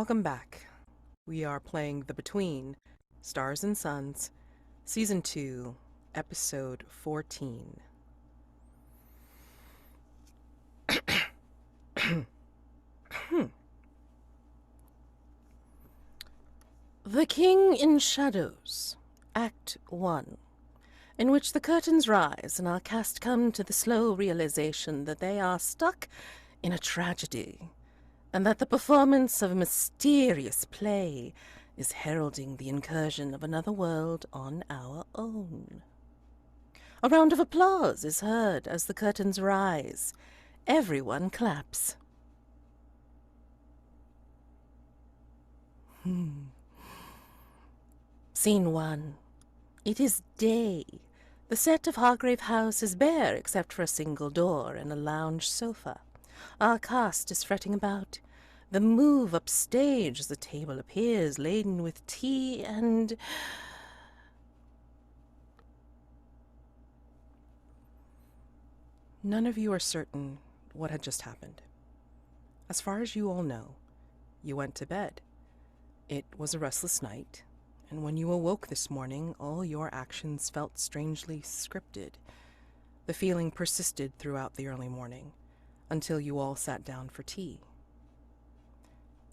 Welcome back. We are playing The Between, Stars and Suns, Season 2, Episode 14. The King in Shadows, Act 1, in which the curtains rise and our cast come to the slow realization that they are stuck in a tragedy, and that the performance of a mysterious play is heralding the incursion of another world on our own. A round of applause is heard as the curtains rise. Everyone claps. Scene 1. It is day. The set of Hargrave House is bare except for a single door and a lounge sofa. Our cast is fretting about. The move upstage as the table appears, laden with tea and... None of you are certain what had just happened. As far as you all know, you went to bed. It was a restless night, and when you awoke this morning, all your actions felt strangely scripted. The feeling persisted throughout the early morning, until you all sat down for tea.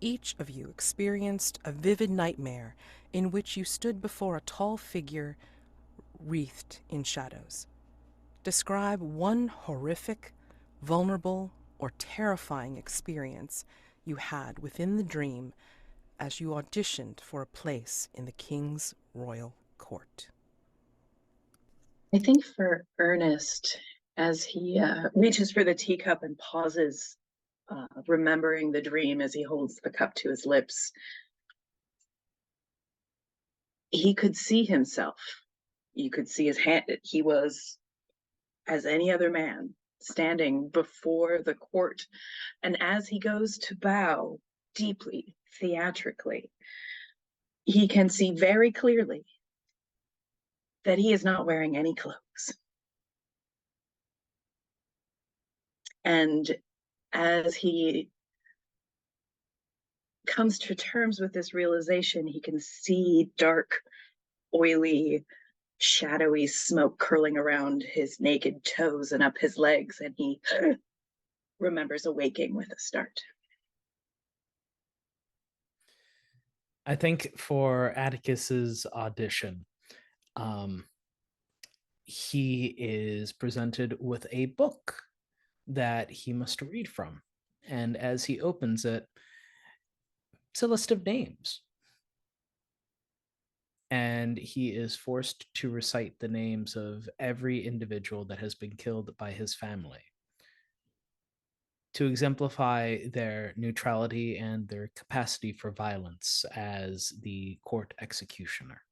Each of you experienced a vivid nightmare in which you stood before a tall figure wreathed in shadows. Describe one horrific, vulnerable, or terrifying experience you had within the dream as you auditioned for a place in the King's royal court. I think for Ernest, as he reaches for the teacup and pauses, remembering the dream as he holds the cup to his lips, he could see himself. You could see his hand. He was, as any other man, standing before the court. And as he goes to bow deeply, theatrically, he can see very clearly that he is not wearing any clothes. And as he comes to terms with this realization, he can see dark, oily, shadowy smoke curling around his naked toes and up his legs, and he remembers awaking with a start. I think for Atticus's audition, he is presented with a book that he must read from. And as he opens it, it's a list of names. And he is forced to recite the names of every individual that has been killed by his family to exemplify their neutrality and their capacity for violence as the court executioner.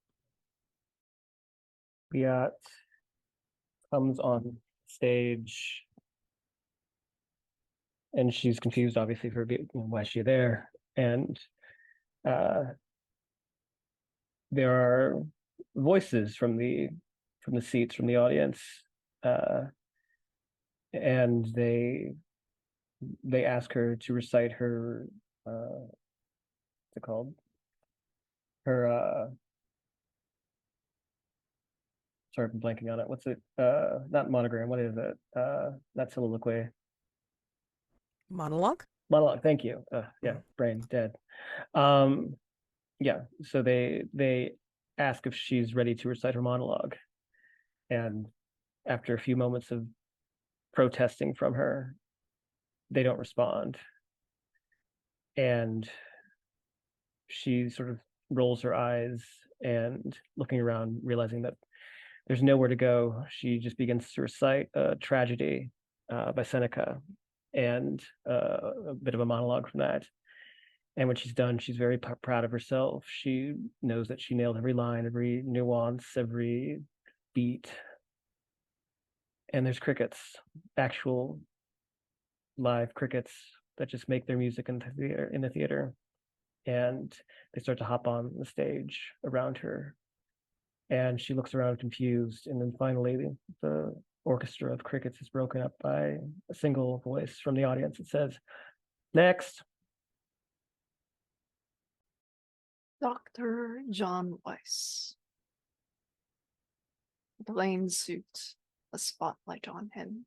Liat comes on stage, and she's confused, obviously, for why is she there. And there are voices from the seats from the audience, and they ask her to recite her what's it called? Her sorry, I'm blanking on it. What's it? Not monogram. What is it? Not soliloquy. Monologue? Monologue. Thank you. Yeah, brain dead. Yeah. So they ask if she's ready to recite her monologue, and after a few moments of protesting from her, they don't respond, and she sort of rolls her eyes and, looking around, realizing that there's nowhere to go, she just begins to recite a tragedy by Seneca, and a bit of a monologue from that. And when she's done, she's very proud of herself. She knows that she nailed every line, every nuance, every beat. And there's crickets, actual live crickets that just make their music in the theater. And they start to hop on the stage around her. And she looks around confused. And then finally, the orchestra of crickets is broken up by a single voice from the audience that says, "Next." Dr. John Weiss. Plain suit, a spotlight on him.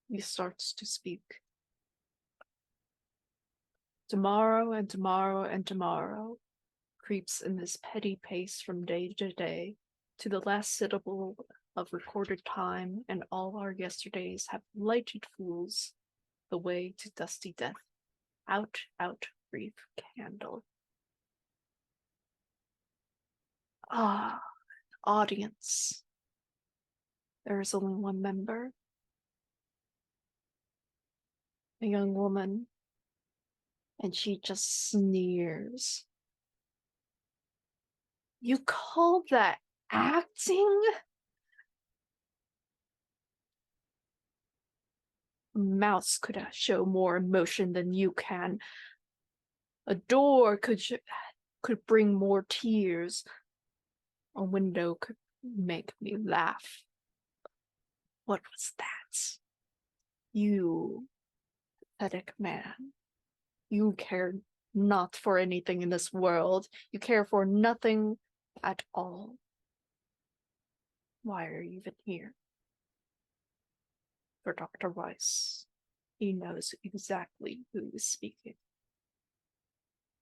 He starts to speak. Tomorrow and tomorrow and tomorrow creeps in this petty pace from day to day, to the last syllable of recorded time, and all our yesterdays have lighted fools the way to dusty death. Out, out, brief candle. Ah, audience. There is only one member. A young woman. And she just sneers. You call that acting? A mouse could show more emotion than you can. A door could bring more tears. A window could make me laugh. What was that? You, pathetic man. You care not for anything in this world. You care for nothing at all. Why are you even here? For Dr. Weiss, he knows exactly who is speaking.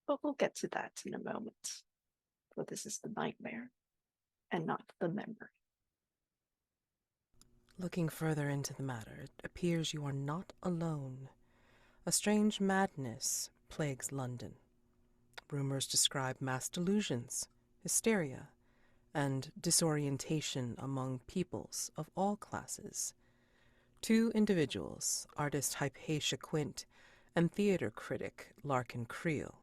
But we'll get to that in a moment. For this is the nightmare, and not the memory. Looking further into the matter, it appears you are not alone. A strange madness plagues London. Rumors describe mass delusions, hysteria, and disorientation among peoples of all classes. 2 individuals, artist Hypatia Quint and theater critic Larkin Creel,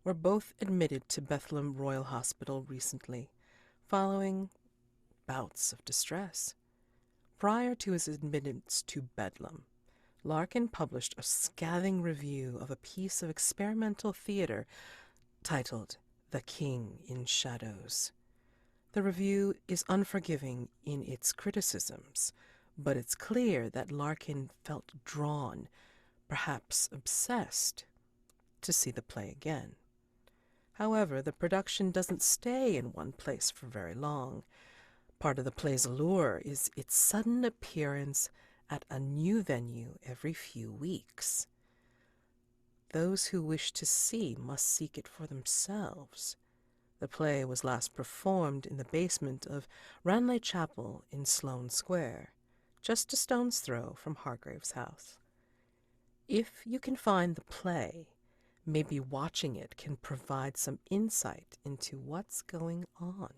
were both admitted to Bethlem Royal Hospital recently, following bouts of distress. Prior to his admittance to Bedlam, Larkin published a scathing review of a piece of experimental theater titled The King in Shadows. The review is unforgiving in its criticisms, but it's clear that Larkin felt drawn, perhaps obsessed, to see the play again. However, the production doesn't stay in one place for very long. Part of the play's allure is its sudden appearance at a new venue every few weeks. Those who wish to see must seek it for themselves. The play was last performed in the basement of Ranelagh Chapel in Sloane Square, just a stone's throw from Hargrave's house. If you can find the play, maybe watching it can provide some insight into what's going on.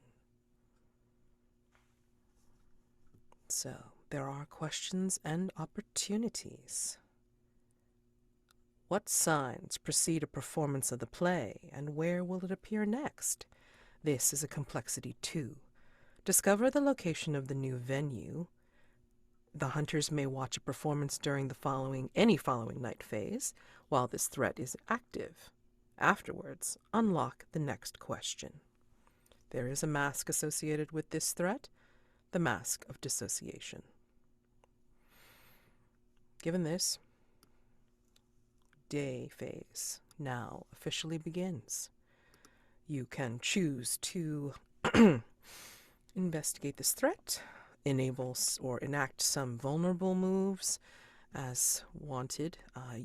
So, there are questions and opportunities. What signs precede a performance of the play, and where will it appear next? This is a complexity too. Discover the location of the new venue. The hunters may watch a performance during any following night phase, while this threat is active. Afterwards, unlock the next question. There is a mask associated with this threat, the mask of dissociation. Given this, day phase now officially begins. You can choose to investigate this threat, enable or enact some vulnerable moves as wanted.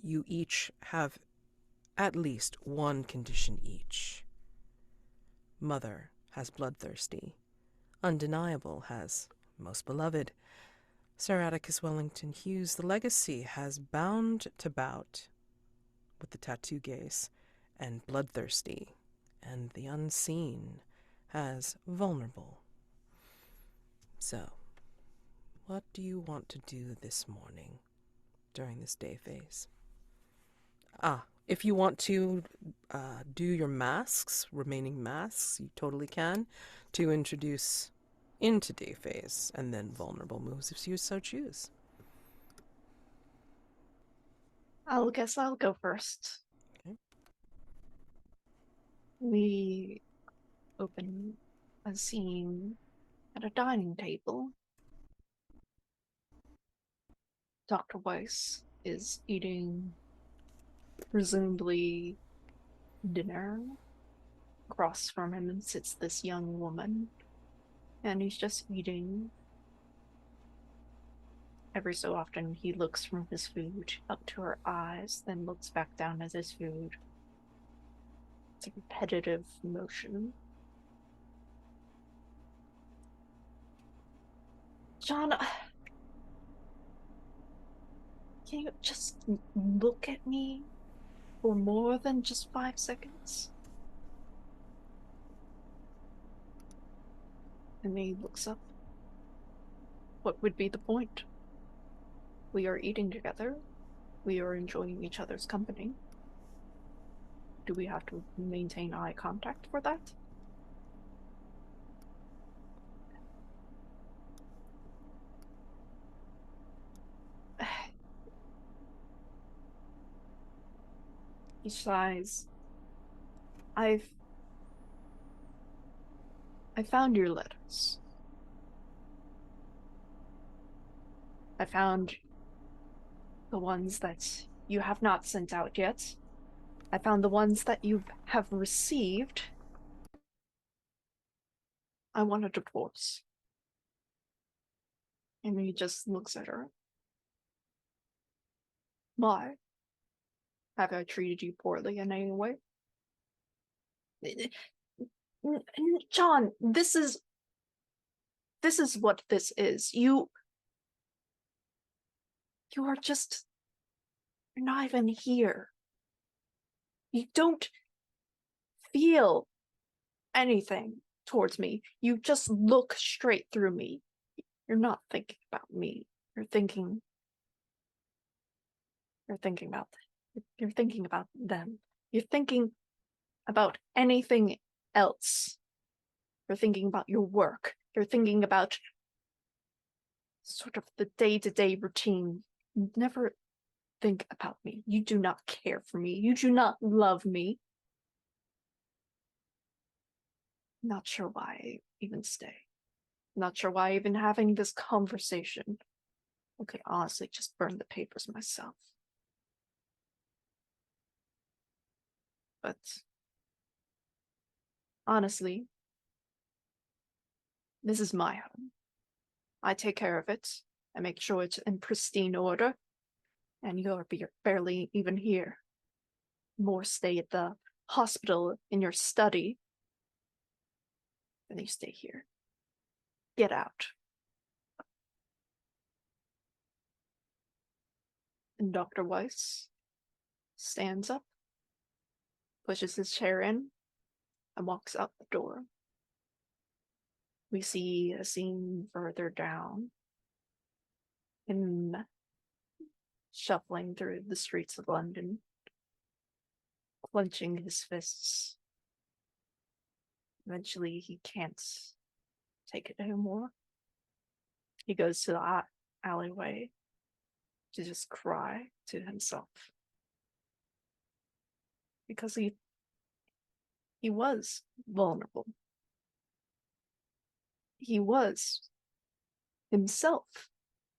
You each have at least one condition each. Mother has bloodthirsty. Undeniable has most beloved. Sir Atticus Wellington-Hughes, the legacy has bound to bout with the tattoo gaze and bloodthirsty, and the unseen has vulnerable. So, what do you want to do this morning during this day phase? If you want to do your masks, remaining masks, you totally can, to introduce into day phase, and then vulnerable moves if you so choose. I'll go first. Okay. We open a scene at a dining table. Dr. Weiss is eating presumably dinner. Across from him sits this young woman, and he's just eating. Every so often, he looks from his food up to her eyes, then looks back down at his food. It's a repetitive motion. John, can you just look at me for more than just 5 seconds? And he looks up. What would be the point? We are eating together. We are enjoying each other's company. Do we have to maintain eye contact for that? He sighs. I found your letters. I found the ones that you have not sent out yet. I found the ones that you have received. I want a divorce. And he just looks at her. Why? Have I treated you poorly in any way? John, this is what this is. You are just, you're not even here. You don't feel anything towards me. You just look straight through me. You're not thinking about me. You're thinking about them. You're thinking about anything else. You're thinking about your work. You're thinking about sort of the day-to-day routine. You never think about me. You do not care for me. You do not love me. Not sure why I even stay. Not sure why even having this conversation. I could honestly just burn the papers myself. But honestly, this is my home. I take care of it. I make sure it's in pristine order. And you're barely even here. More stay at the hospital in your study than you stay here. Get out. And Dr. Weiss stands up, pushes his chair in, and walks out the door. We see a scene further down, him shuffling through the streets of London, clenching his fists. Eventually, he can't take it anymore. He goes to the alleyway to just cry to himself. Because he was vulnerable. He was himself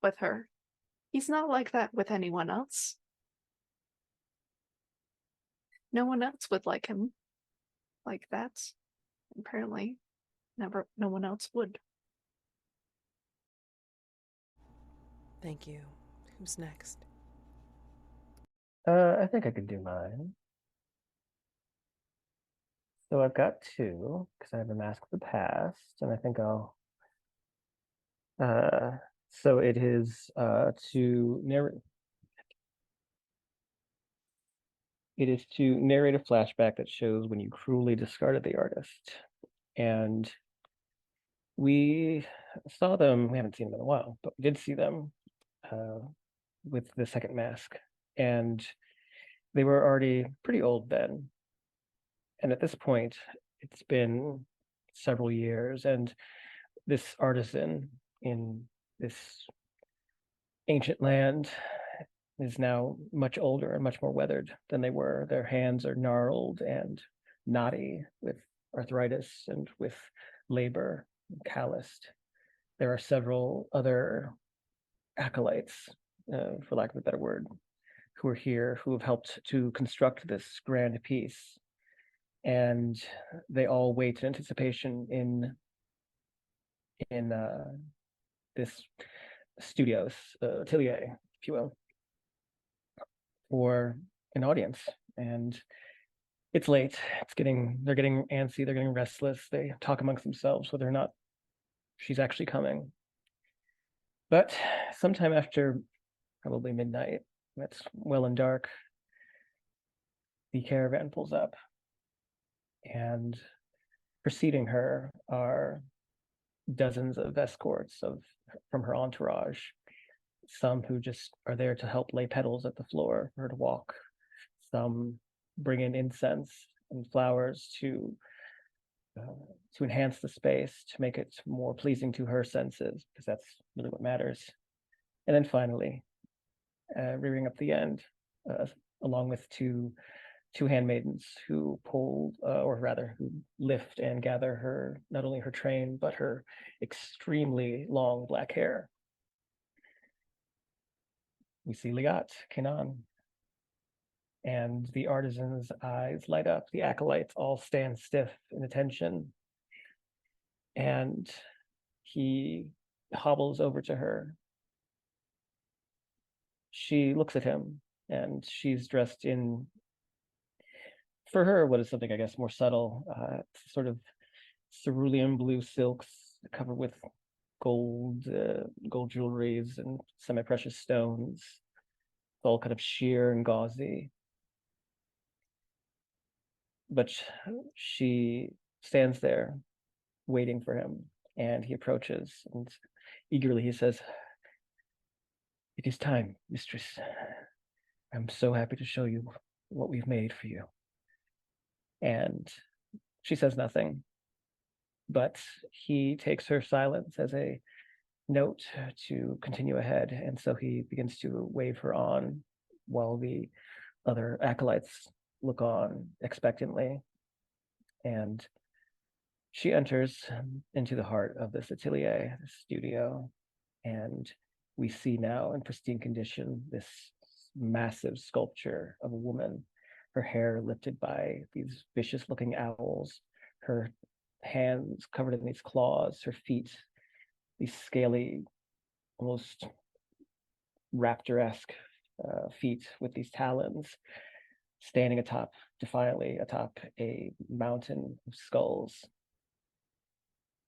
with her. He's not like that with anyone else. No one else would like him like that. Apparently, no one else would. Thank you. Who's next? I think I could do mine. So I've got two, because I have a Mask of the Past, and I think I'll... so it is to narrate... It is to narrate a flashback that shows when you cruelly discarded the artist. And we saw them, we haven't seen them in a while, but we did see them with the second mask. And they were already pretty old then. And at this point, it's been several years, and this artisan in this ancient land is now much older and much more weathered than they were. Their hands are gnarled and knotty with arthritis and with labor, calloused. There are several other acolytes, for lack of a better word, who are here, who have helped to construct this grand piece. and they all wait in anticipation in this studios atelier, if you will, for an audience. And it's late. They're getting antsy. They're getting restless. They talk amongst themselves whether or not she's actually coming. But sometime after probably midnight, it's well and dark, the caravan pulls up, and preceding her are dozens of escorts from her entourage, some who just are there to help lay petals at the floor for her to walk, some bring in incense and flowers to enhance the space, to make it more pleasing to her senses, because that's really what matters. And then finally, rearing up the end, along with two handmaidens who pull, or rather, who lift and gather her, not only her train, but her extremely long black hair. We see Liat, Kanaan, and the artisan's eyes light up. The acolytes all stand stiff in attention, and he hobbles over to her. She looks at him, and she's dressed in, for her, what is something, I guess, more subtle, sort of cerulean blue silks covered with gold jewelries and semi-precious stones. It's all kind of sheer and gauzy. But she stands there waiting for him, and he approaches, and eagerly he says, "It is time, mistress. I'm so happy to show you what we've made for you." And she says nothing, but he takes her silence as a note to continue ahead, and so he begins to wave her on while the other acolytes look on expectantly. And she enters into the heart of this atelier, this studio, and we see now in pristine condition this massive sculpture of a woman, her hair lifted by these vicious looking owls, her hands covered in these claws, her feet, these scaly, almost raptor-esque feet with these talons, standing defiantly atop a mountain of skulls.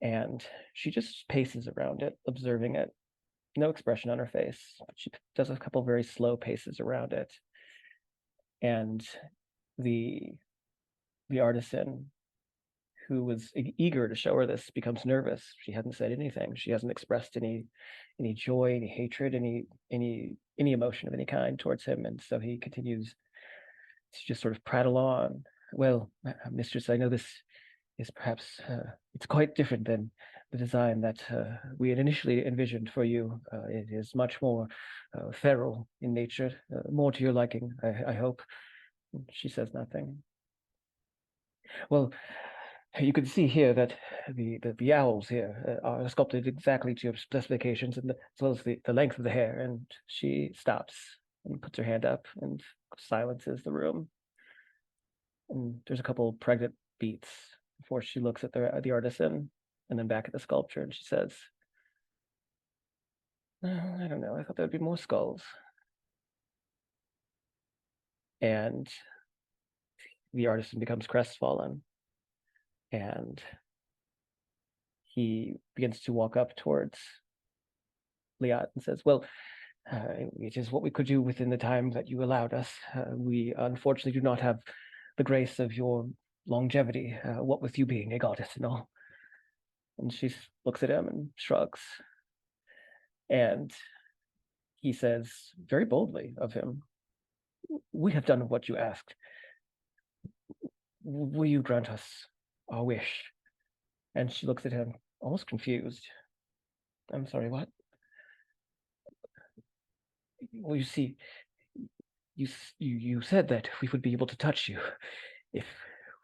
And she just paces around it, observing it. No expression on her face, but she does a couple very slow paces around it. And the artisan, who was eager to show her this, becomes nervous. She hadn't said anything. She hasn't expressed any joy, any hatred, any emotion of any kind towards him. And so he continues to just sort of prattle on. "Well, mistress, I know this is perhaps, it's quite different than the design that we had initially envisioned for you. It is much more feral in nature, more to your liking, I hope." She says nothing. "Well, you can see here that the owls here are sculpted exactly to your specifications, and as well as the length of the hair." And she stops and puts her hand up and silences the room. And there's a couple pregnant beats before she looks at the artisan and then back at the sculpture, and she says, "I don't know, I thought there would be more skulls." And the artisan becomes crestfallen, and he begins to walk up towards Liat and says, "Well, it is what we could do within the time that you allowed us. We unfortunately do not have the grace of your longevity, what with you being a goddess and all." And she looks at him and shrugs. And he says very boldly of him, "We have done what you asked. Will you grant us our wish?" And she looks at him, almost confused. "I'm sorry, what?" "Well, you see, you said that we would be able to touch you if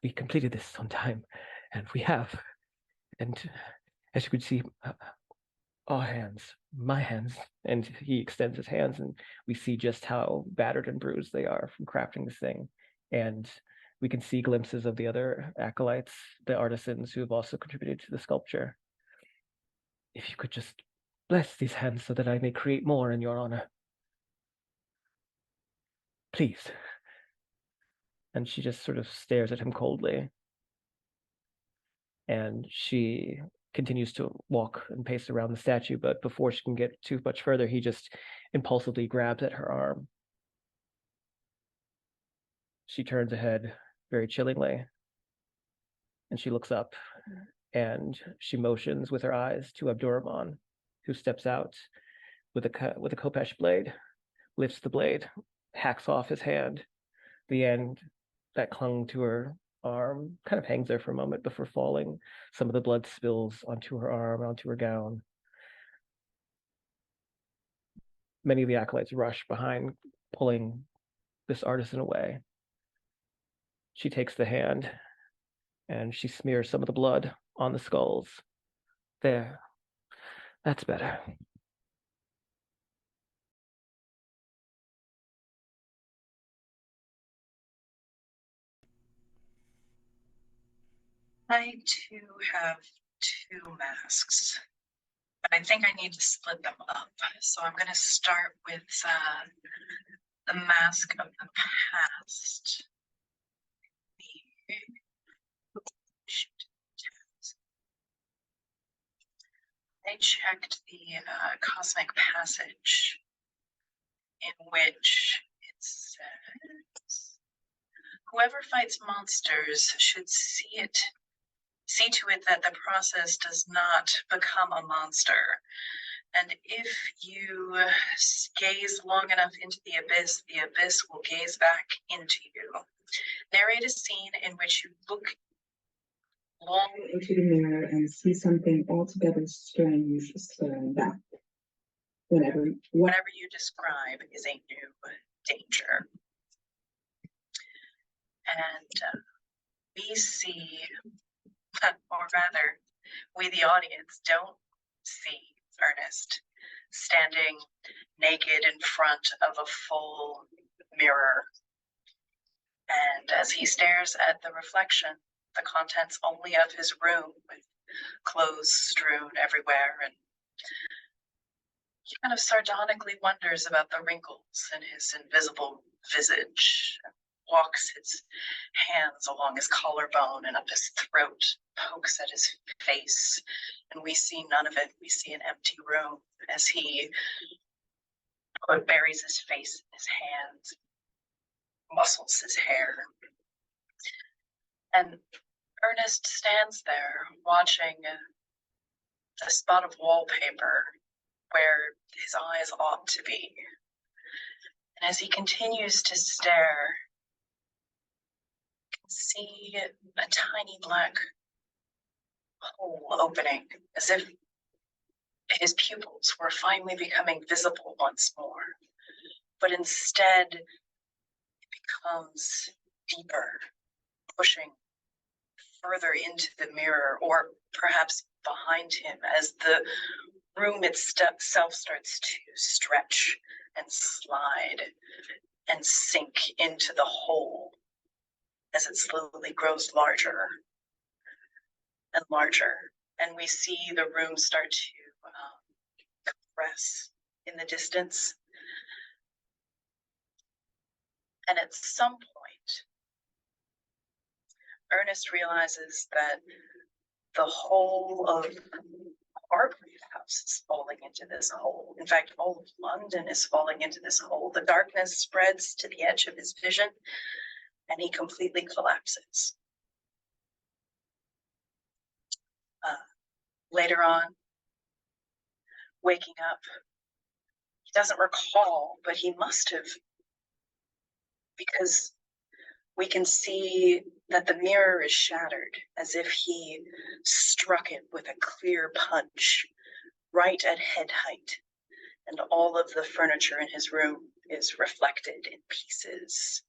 we completed this on time, and we have. And as you can see, our hands, my hands," and he extends his hands, and we see just how battered and bruised they are from crafting this thing. And We can see glimpses of the other acolytes, the artisans who have also contributed to the sculpture. If you could just bless these hands so that I may create more in your honor. Please. And she just sort of stares at him coldly. And she continues to walk and pace around the statue, but before she can get too much further, he just impulsively grabs at her arm. She turns ahead very chillingly, and she looks up, and she motions with her eyes to Abdurrahman, who steps out with a khopesh blade, lifts the blade, hacks off his hand. The end that clung to her arm kind of hangs there for a moment before falling. Some of the blood spills onto her arm, onto her gown. Many of the acolytes rush behind, pulling this artisan away. She takes the hand and she smears some of the blood on the skulls. There, that's better. I too have two masks, but I think I need to split them up. So I'm going to start with the mask of the past. I checked the cosmic passage in which it says, whoever fights monsters should see to it that the process does not become a monster. And if you gaze long enough into the abyss will gaze back into you. Narrate a scene in which you look long into the mirror and see something altogether strange staring back. Whatever you describe is a new danger. And we see, or rather, we the audience don't see Ernest standing naked in front of a full mirror. And as he stares at the reflection, the contents only of his room with clothes strewn everywhere, and he kind of sardonically wonders about the wrinkles in his invisible visage, and walks his hands along his collarbone and up his throat, pokes at his face, and we see none of it. We see an empty room as he buries his face in his hands, muscles his hair. And Ernest stands there watching a spot of wallpaper where his eyes ought to be. And as he continues to stare, you can see a tiny black hole opening, as if his pupils were finally becoming visible once more. But instead, it becomes deeper, pushing further into the mirror, or perhaps behind him, as the room itself starts to stretch and slide and sink into the hole as it slowly grows larger and larger. And we see the room start to compress in the distance. And at some point, Ernest realizes that the whole of Artlist House is falling into this hole. In fact, all of London is falling into this hole. The darkness spreads to the edge of his vision, and he completely collapses. Later on, waking up, he doesn't recall, but he must have, because we can see that the mirror is shattered, as if he struck it with a clear punch right at head height, and all of the furniture in his room is reflected in pieces.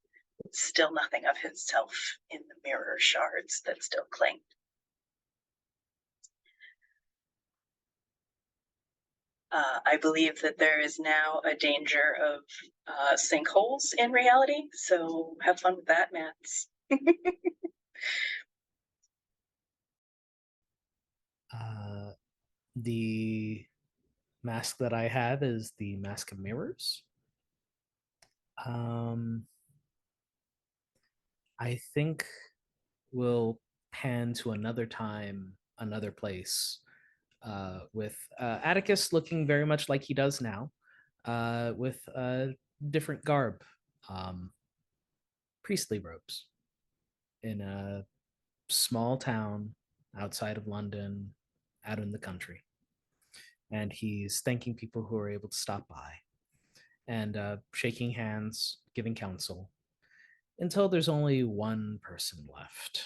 Still nothing of himself in the mirror shards that still cling. I believe that there is now a danger of sinkholes in reality, so have fun with that, Mats. The mask that I have is the Mask of Mirrors. I think we'll pan to another time, another place, with Atticus looking very much like he does now, with a different garb, priestly robes, in a small town outside of London, out in the country. And he's thanking people who are able to stop by and shaking hands, giving counsel, until there's only one person left.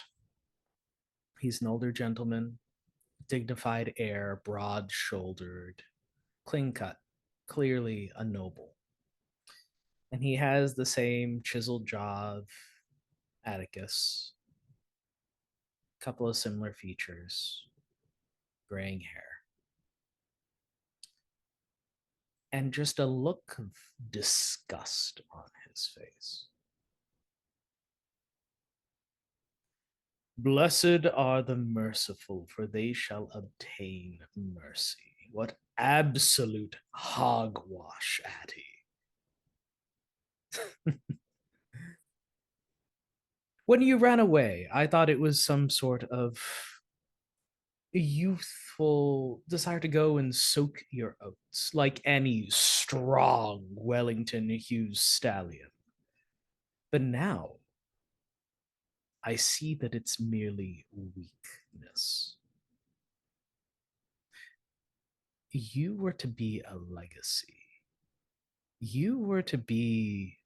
He's an older gentleman, dignified air, broad shouldered, clean cut, clearly a noble. And he has the same chiseled jaw of Atticus, a couple of similar features, graying hair, and just a look of disgust on his face. Blessed are the merciful, for they shall obtain mercy. What absolute hogwash, Atty. When you ran away, I thought it was some sort of youthful desire to go and soak your oats, like any strong Wellington-Hughes stallion. But now, I see that it's merely weakness. You were to be a legacy. You were to be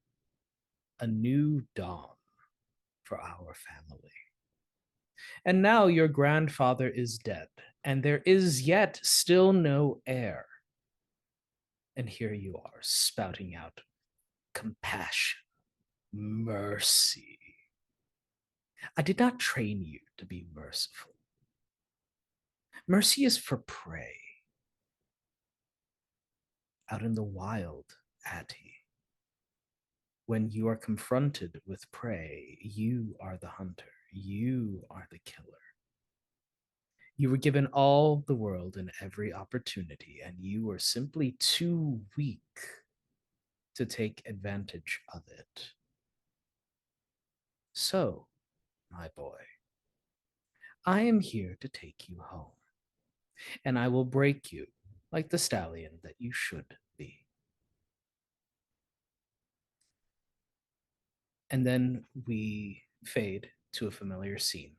a new dawn for our family. And now your grandfather is dead, and there is yet still no heir. And here you are, spouting out compassion, mercy. I did not train you to be merciful. Mercy is for prey. Out in the wild, Atty, when you are confronted with prey, you are the hunter. You are the killer. You were given all the world and every opportunity, and you were simply too weak to take advantage of it. So, my boy, I am here to take you home, and I will break you like the stallion that you should be. And then we fade to a familiar scene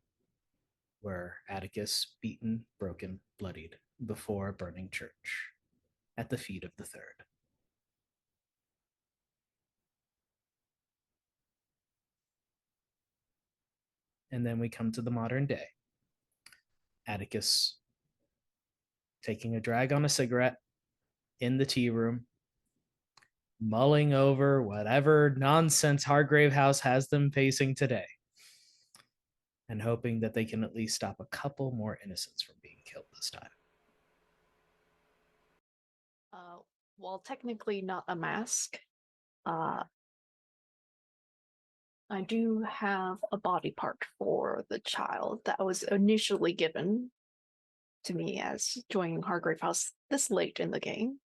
where Atticus, beaten, broken, bloodied, before a burning church, at the feet of the third. And then we come to the modern day. Atticus taking a drag on a cigarette in the tea room, mulling over whatever nonsense Hargrave House has them facing today, and hoping that they can at least stop a couple more innocents from being killed this time. While technically not a mask, I do have a body part for the child that was initially given to me as joining Hargrave House this late in the game.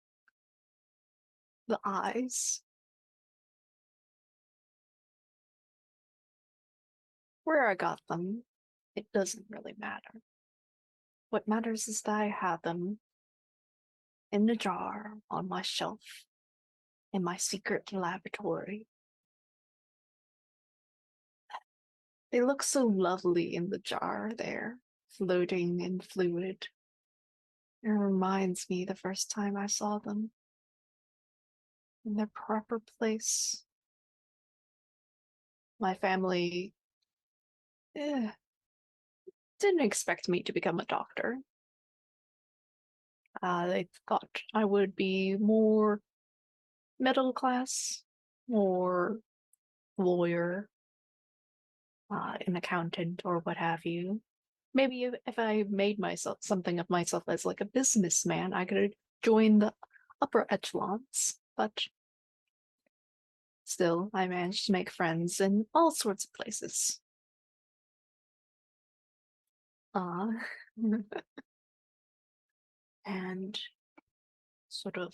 The eyes. Where I got them, it doesn't really matter. What matters is that I have them in a jar on my shelf in my secret laboratory. They look so lovely in the jar there, floating in fluid. It reminds me the first time I saw them in their proper place. My family didn't expect me to become a doctor. They thought I would be more middle class, more lawyer, an accountant, or what have you. Maybe if I made myself something of myself as like a businessman, I could join the upper echelons. But still, I managed to make friends in all sorts of places. Uh, and sort of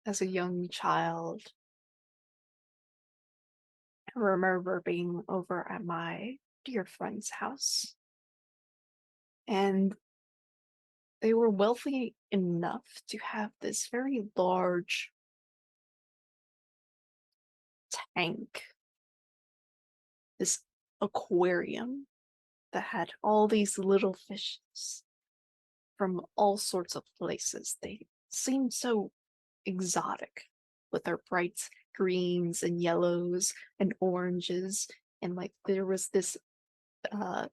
as a young child, I remember being over at my dear friend's house, and they were wealthy enough to have this very large tank, this aquarium that had all these little fishes from all sorts of places. They seemed so exotic with their bright greens and yellows and oranges. And like there was this uh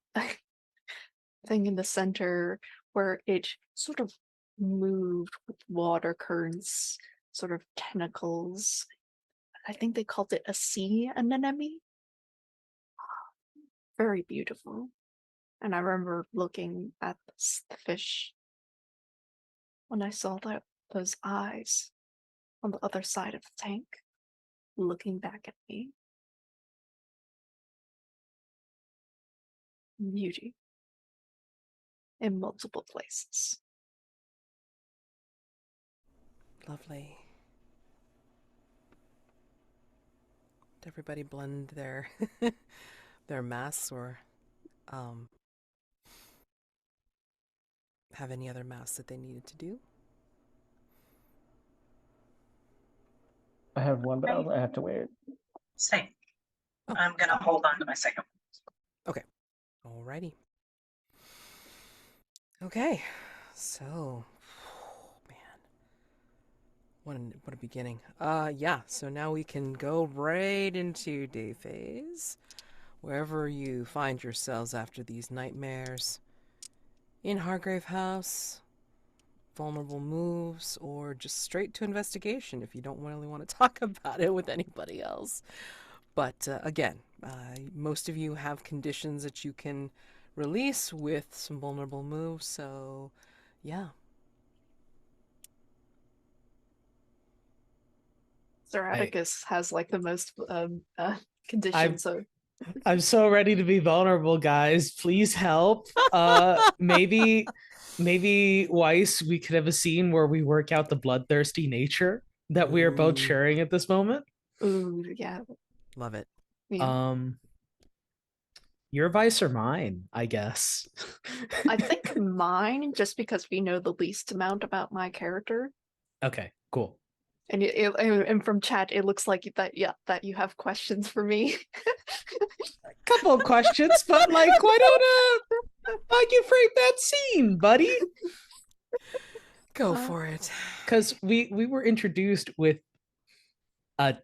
thing in the center where it sort of moved with water currents, sort of tentacles. I think they called it a sea anemone. Very beautiful. And I remember looking at the fish when I saw those eyes on the other side of the tank, looking back at me. Beauty in multiple places. Lovely. Did everybody blend their their masks or have any other masks that they needed to do? I have one, but I have to wait. Same. Oh. I'm gonna hold on to my second one. Okay. Alrighty. Okay. So, man, what a beginning. Yeah. So now we can go right into day phase. Wherever you find yourselves after these nightmares, in Hargrave House, vulnerable moves, or just straight to investigation if you don't really want to talk about it with anybody else. But again, most of you have conditions that you can release with some vulnerable moves, so yeah. Sir Atticus has like the most conditions, so I'm so ready to be vulnerable, guys. Please help. Maybe Weiss, we could have a scene where we work out the bloodthirsty nature that we are both Ooh. sharing at this moment. ooh, yeah. Love it. Yeah. Your Weiss or mine, I guess. I think mine, just because we know the least amount about my character. Okay, cool. And from chat, it looks like that you have questions for me. Couple of questions, but like, why don't you frame that scene, buddy? Go for it. Because we were introduced with a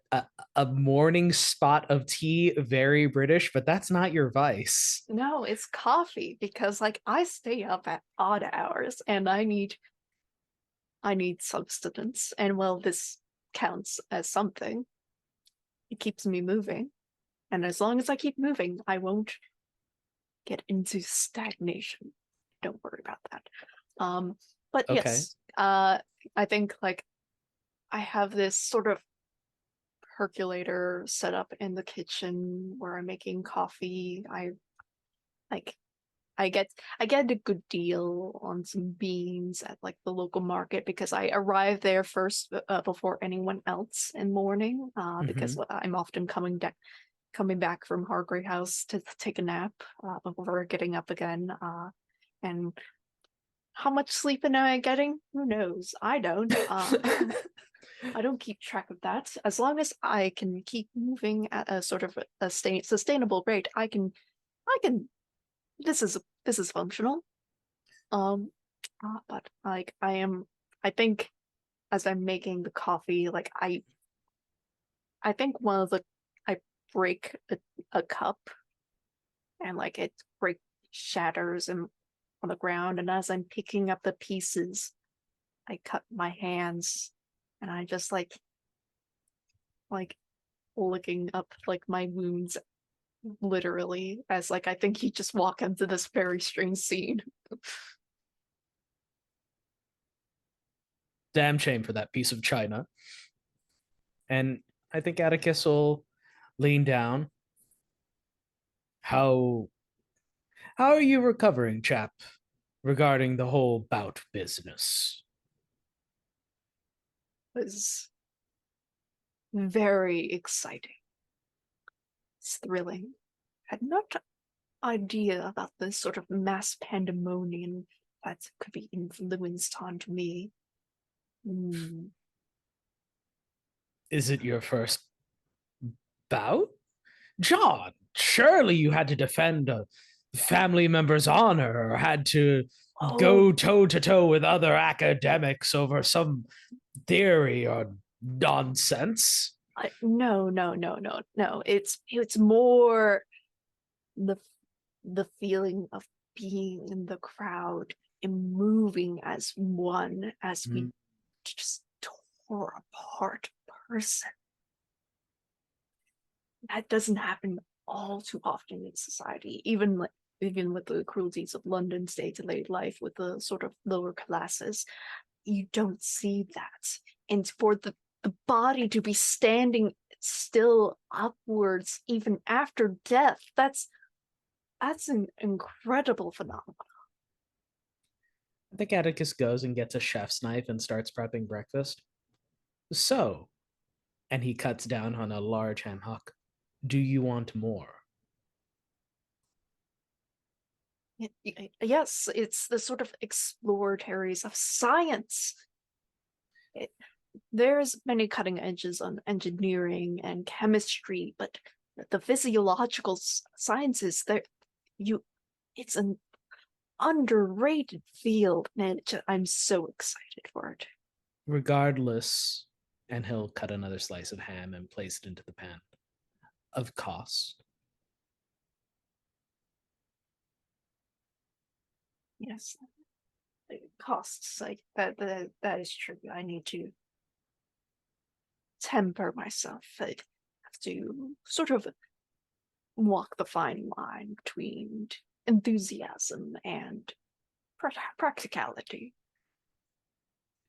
morning spot of tea, very British, but that's not your vice. No, it's coffee, because like I stay up at odd hours and I need substance, and well, this counts as something. It keeps me moving, and as long as I keep moving, I won't get into stagnation. Don't worry about that. But Okay. yes, I think like I have this sort of percolator set up in the kitchen where I'm making coffee. I get a good deal on some beans at like the local market, because I arrive there first before anyone else in the morning, because I'm often coming back from Hargrave House to take a nap before getting up again. And how much sleep am I getting? Who knows? I don't. I don't keep track of that. As long as I can keep moving at a sort of a sustainable rate, I can. This is functional. But like I think as I'm making the coffee, like I think I break a cup, and like it shatters on the ground, and as I'm picking up the pieces, I cut my hands, and I just like licking up like my wounds, literally, as like I think you just walk into this very strange scene. Damn shame for that piece of china. And I think Atticus will lean down. How How are you recovering, chap, regarding the whole bout business? Was very exciting. It's thrilling. Had not idea about the sort of mass pandemonium that could be influenced onto me. Is it your first bout? John, surely you had to defend a family member's honor or had to go toe to toe with other academics over some theory or nonsense. No. It's more the feeling of being in the crowd and moving as one, as we just tore apart a person. That doesn't happen all too often in society, even with the cruelties of London's day-to-day life with the sort of lower classes. You don't see that. And for the body to be standing still upwards even after death, that's an incredible phenomenon. I think Atticus goes and gets a chef's knife and starts prepping breakfast. So, and he cuts down on a large ham hock. Do you want more? Yes, it's the sort of exploratories of science. There's many cutting edges on engineering and chemistry, but the physiological sciences, it's an underrated field, and I'm so excited for it. Regardless, and he'll cut another slice of ham and place it into the pan, of cost. Yes, it costs, like that is true. I need to temper myself. I have to sort of walk the fine line between enthusiasm and practicality.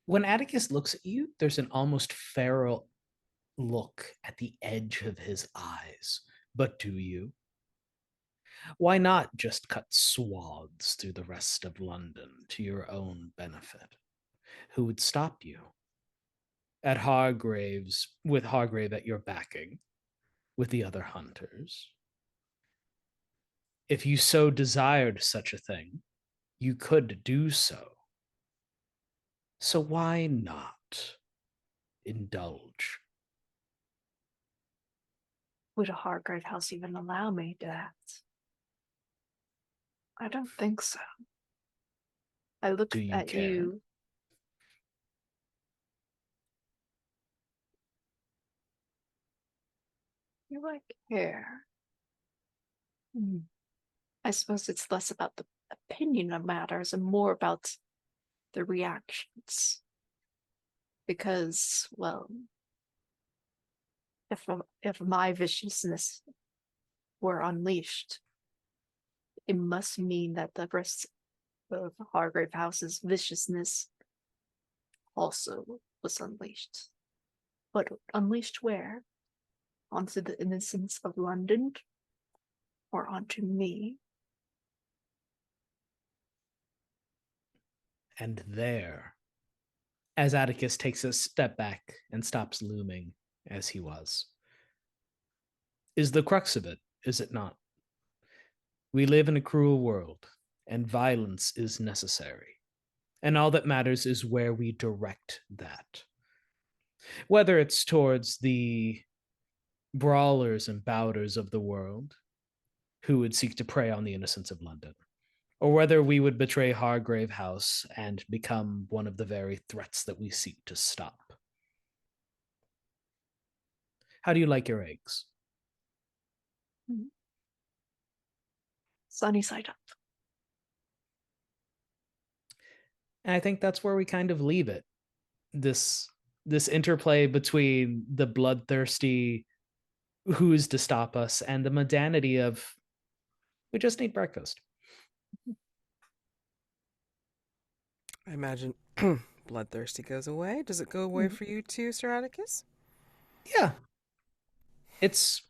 When Atticus looks at you, there's an almost feral look at the edge of his eyes. But do you? Why not just cut swaths through the rest of London to your own benefit? Who would stop you? At Hargrave's, with Hargrave at your backing, with the other hunters. If you so desired such a thing, you could do so. So why not indulge? Would a Hargrave house even allow me that? I don't think so. I look at you. Do I care? I suppose it's less about the opinion of matters and more about the reactions. Because, well, if my viciousness were unleashed, it must mean that the rest of Hargrave House's viciousness also was unleashed. But unleashed where? Onto the innocents of London? Or onto me? And there, as Atticus takes a step back and stops looming as he was, is the crux of it, is it not? We live in a cruel world, and violence is necessary. And all that matters is where we direct that. Whether it's towards the brawlers and bouters of the world who would seek to prey on the innocents of London, or whether we would betray Hargrave House and become one of the very threats that we seek to stop. How do you like your eggs? Sunny side up. And I think that's where we kind of leave it. This interplay between the bloodthirsty who's to stop us and the mundanity of we just need breakfast. I imagine bloodthirsty goes away. Does it go away for you too, Sir Atticus? Yeah. It's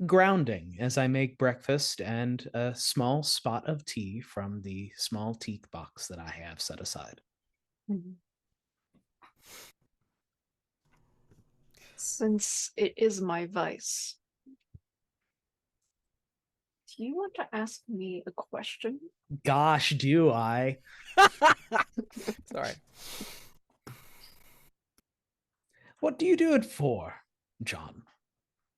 grounding as I make breakfast and a small spot of tea from the small teak box that I have set aside. Since it is my vice, do you want to ask me a question? Gosh, do I? Sorry. What do you do it for, John?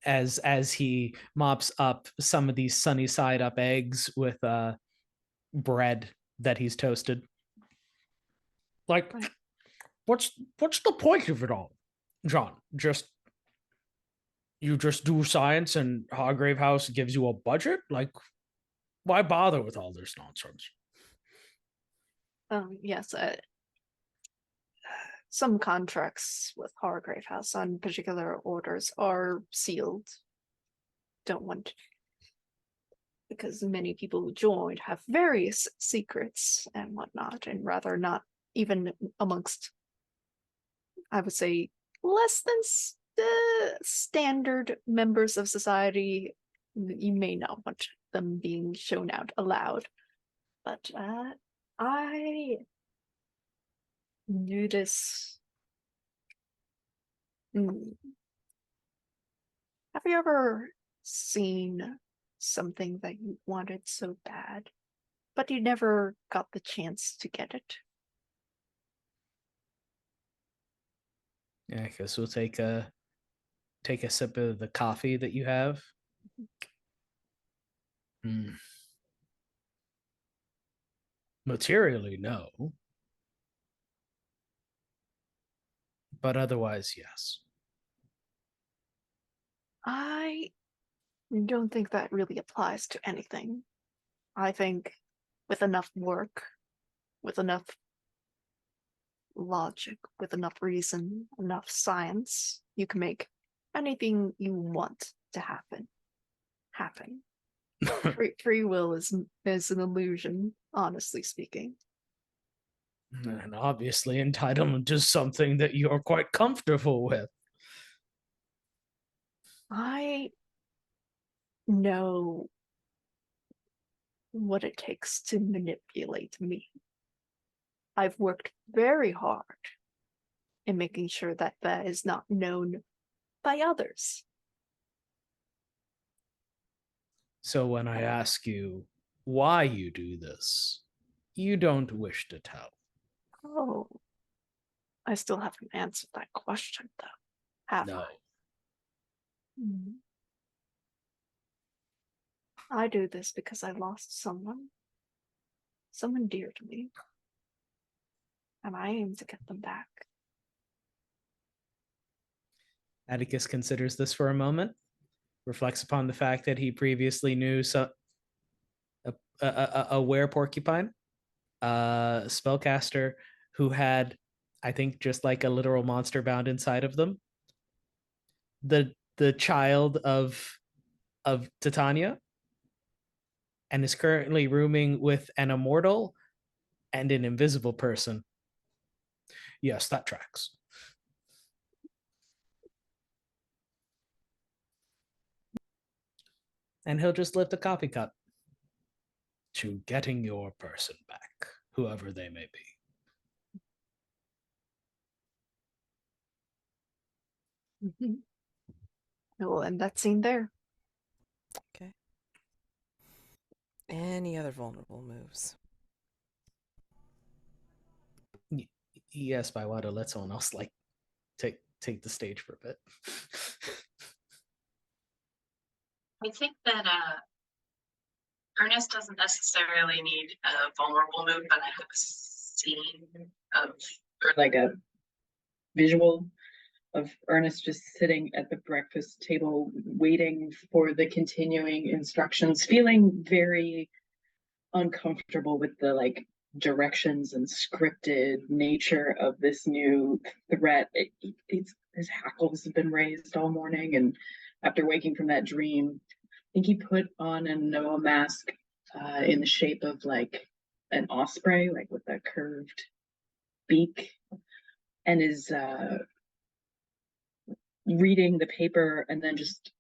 As he mops up some of these sunny side up eggs with bread that he's toasted. Like, what's the point of it all, John? You just do science and Hargrave House gives you a budget? Like, why bother with all this nonsense? Yes, some contracts with Hargrave House on particular orders are sealed. Don't want, because many people who joined have various secrets and whatnot, and rather not even amongst, I would say, less than the standard members of society. You may not want them being shown out aloud, but I knew this. Have you ever seen something that you wanted so bad, but you never got the chance to get it? Yeah, I guess we'll take a sip of the coffee that you have. Materially, no. But otherwise, yes. I don't think that really applies to anything. I think with enough work, with enough logic, with enough reason, enough science, you can make anything you want to happen. Free will is an illusion, honestly speaking. And obviously entitlement is something that you're quite comfortable with. I know what it takes to manipulate me. I've worked very hard in making sure that that is not known by others. So when I ask you why you do this, you don't wish to tell. Oh, I still haven't answered that question, though. Have No. I do this because I lost someone dear to me, and I aim to get them back. Atticus considers this for a moment, reflects upon the fact that he previously knew a were-porcupine, a spellcaster who had, I think, just like a literal monster bound inside of them. The child of Titania, and is currently rooming with an immortal and an invisible person. Yes, that tracks. And he'll just lift a coffee cup to getting your person back, whoever they may be. We'll end that scene there. Okay. Any other vulnerable moves? Yes, but I want to let someone else like take the stage for a bit. I think that Ernest doesn't necessarily need a vulnerable move, but I have a scene of, or like a visual of Ernest just sitting at the breakfast table waiting for the continuing instructions, feeling very uncomfortable with the like directions and scripted nature of this new threat. His hackles have been raised all morning, and after waking from that dream, I think he put on a Noah mask in the shape of like an osprey, like with a curved beak, and is reading the paper and then just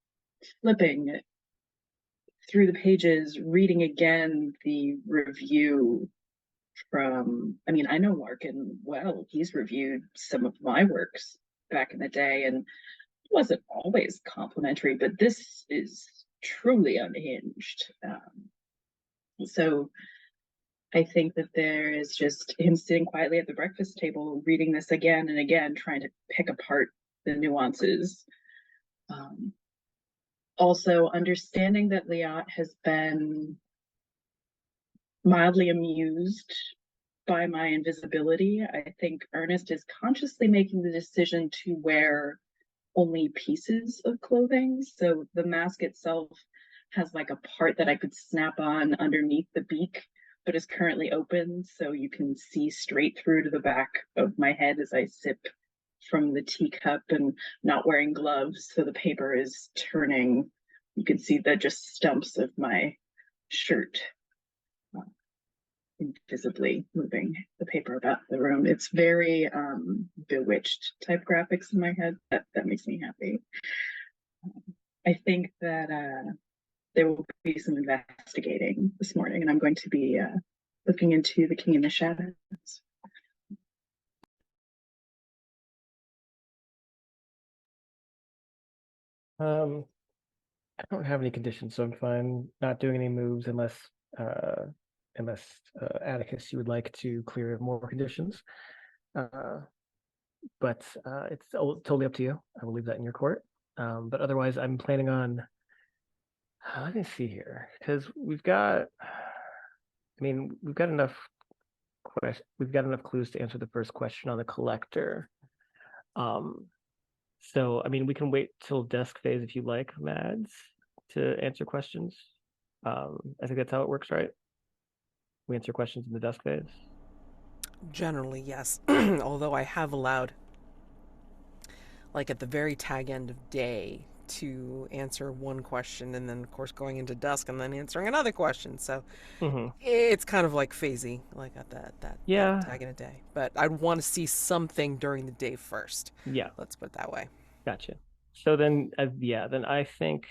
flipping through the pages, reading again the review from, I mean, I know Larkin well. He's reviewed some of my works back in the day, and it wasn't always complimentary, but this is truly unhinged. So I think that there is just him sitting quietly at the breakfast table, reading this again and again, trying to pick apart the nuances. Also understanding that Liat has been mildly amused by my invisibility. I think Ernest is consciously making the decision to wear only pieces of clothing. So the mask itself has like a part that I could snap on underneath the beak, but is currently open. So you can see straight through to the back of my head as I sip from the teacup, and not wearing gloves. So the paper is turning. You can see the just stumps of my shirt invisibly moving the paper about the room. It's very Bewitched type graphics in my head. That makes me happy. I think that there will be some investigating this morning, and I'm going to be looking into the King in the Shadows. I don't have any conditions, so I'm fine not doing any moves unless Atticus, you would like to clear more conditions. But it's totally up to you. I will leave that in your court. But otherwise, I'm planning on. Let me see here, because we've got. I mean, we've got enough clues to answer the first question on the collector. So, I mean, we can wait till desk phase if you like, Mads, to answer questions. I think that's how it works, right? We answer questions in the desk phase. Generally, yes. Although I have allowed, like at the very tag end of day, to answer one question, and then of course going into dusk and then answering another question. So it's kind of like phasey, like at that tag in a day. But I'd want to see something during the day first. Yeah. Let's put it that way. Gotcha. So then, then I think,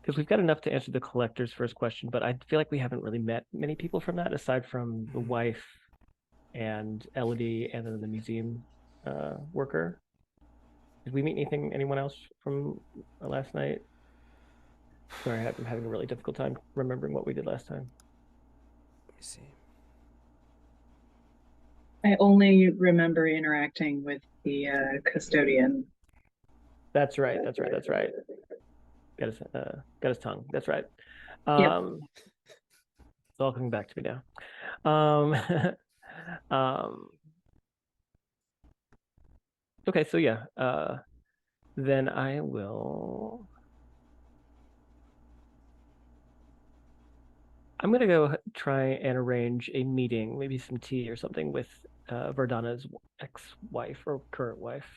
because we've got enough to answer the collector's first question, but I feel like we haven't really met many people from that, aside from the wife and Elodie and then the museum worker. Did we meet anyone else from last night? Sorry, I'm having a really difficult time remembering what we did last time. Let me see. I only remember interacting with the custodian. That's right. Got his tongue. That's right. Yep. It's all coming back to me now. Okay, so yeah. Then I will. I'm gonna go try and arrange a meeting, maybe some tea or something, with Verdana's ex-wife or current wife.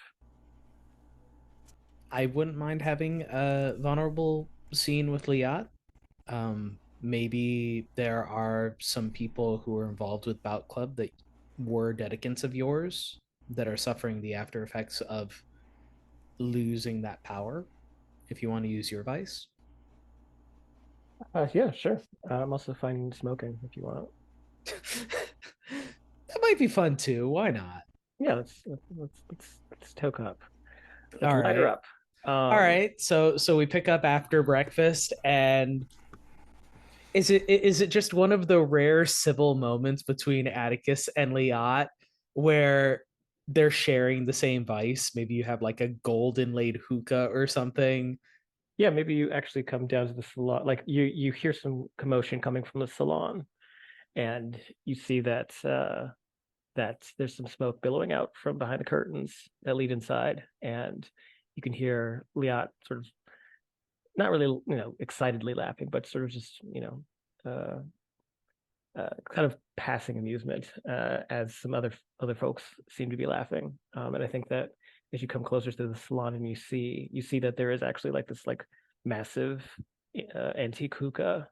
I wouldn't mind having a vulnerable scene with Liat. Maybe there are some people who are involved with Bout Club that were dedicants of yours that are suffering the after effects of losing that power. If you want to use your vice. Yeah, sure. I'm also fine smoking if you want. That might be fun too. Why not? Yeah, let's toke up. Let's light her up. All right. So we pick up after breakfast, and is it just one of the rare civil moments between Atticus and Liat where they're sharing the same vice? Maybe you have like a gold inlaid hookah or something. Yeah, maybe you actually come down to the salon. Like you hear some commotion coming from the salon, and you see that that there's some smoke billowing out from behind the curtains that lead inside, and you can hear Liat sort of not really, excitedly laughing, but sort of just, kind of passing amusement as some other folks seem to be laughing. And I think that as you come closer to the salon and you see that there is actually like this like massive antique hookah.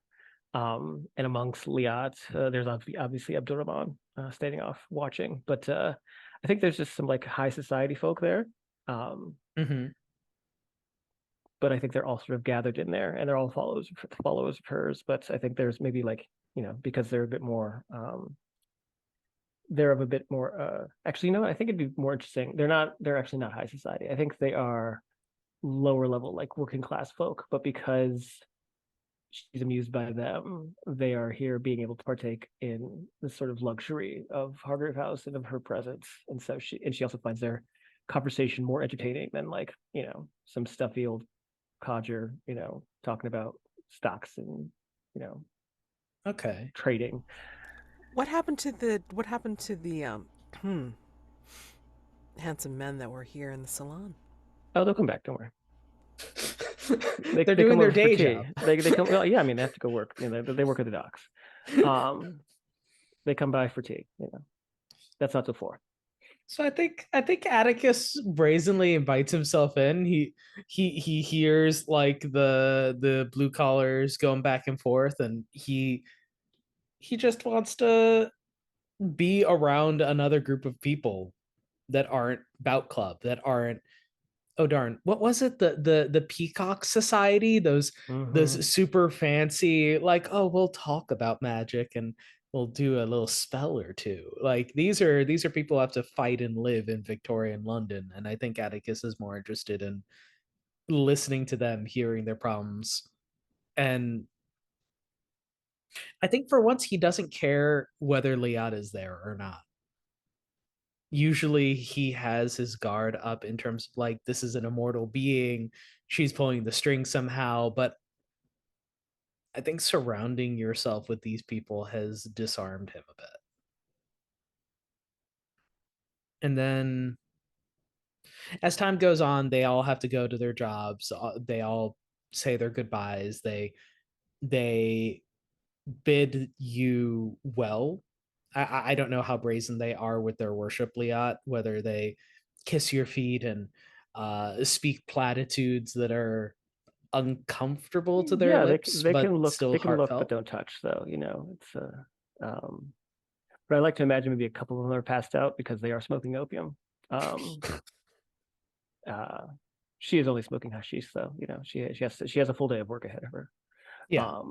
And amongst Liat, there's obviously Abdurrahman standing off watching. But I think there's just some like high society folk there. but I think they're all sort of gathered in there, and they're all followers of hers. But I think there's maybe like, because they're a bit more they're of a bit more actually, I think it'd be more interesting. They're actually not high society. I think they are lower level, like working class folk, but because she's amused by them, they are here being able to partake in the sort of luxury of Hargrave House and of her presence. And so she also finds their conversation more entertaining than like, some stuffy old codger, talking about stocks and, Okay. trading. What happened to the handsome men that were here in the salon? Oh, they'll come back, don't worry. They're They doing come their over for day tea. job. They come. Well, yeah, I mean, they have to go work. They work at the docks. They come by for tea. That's not till 4. So I think Atticus brazenly invites himself in. He hears like the blue collars going back and forth, and he just wants to be around another group of people that aren't Bout Club, that aren't, oh darn, what was it, the Peacock Society, those super fancy, like, oh, we'll talk about magic and we'll do a little spell or two. Like these are people who have to fight and live in Victorian London, and I think Atticus is more interested in listening to them, hearing their problems. And I think for once he doesn't care whether Liat is there or not. Usually he has his guard up in terms of like, this is an immortal being, she's pulling the string somehow, but I think surrounding yourself with these people has disarmed him a bit. And then as time goes on, they all have to go to their jobs. They all say their goodbyes. They bid you well. I don't know how brazen they are with their worship, Liat, whether they kiss your feet and speak platitudes that are uncomfortable to their lips, they but can look. still They can look, heartfelt. but don't touch. So it's But I like to imagine maybe a couple of them are passed out because they are smoking opium. She is only smoking hashish, though. She has a full day of work ahead of her. Yeah.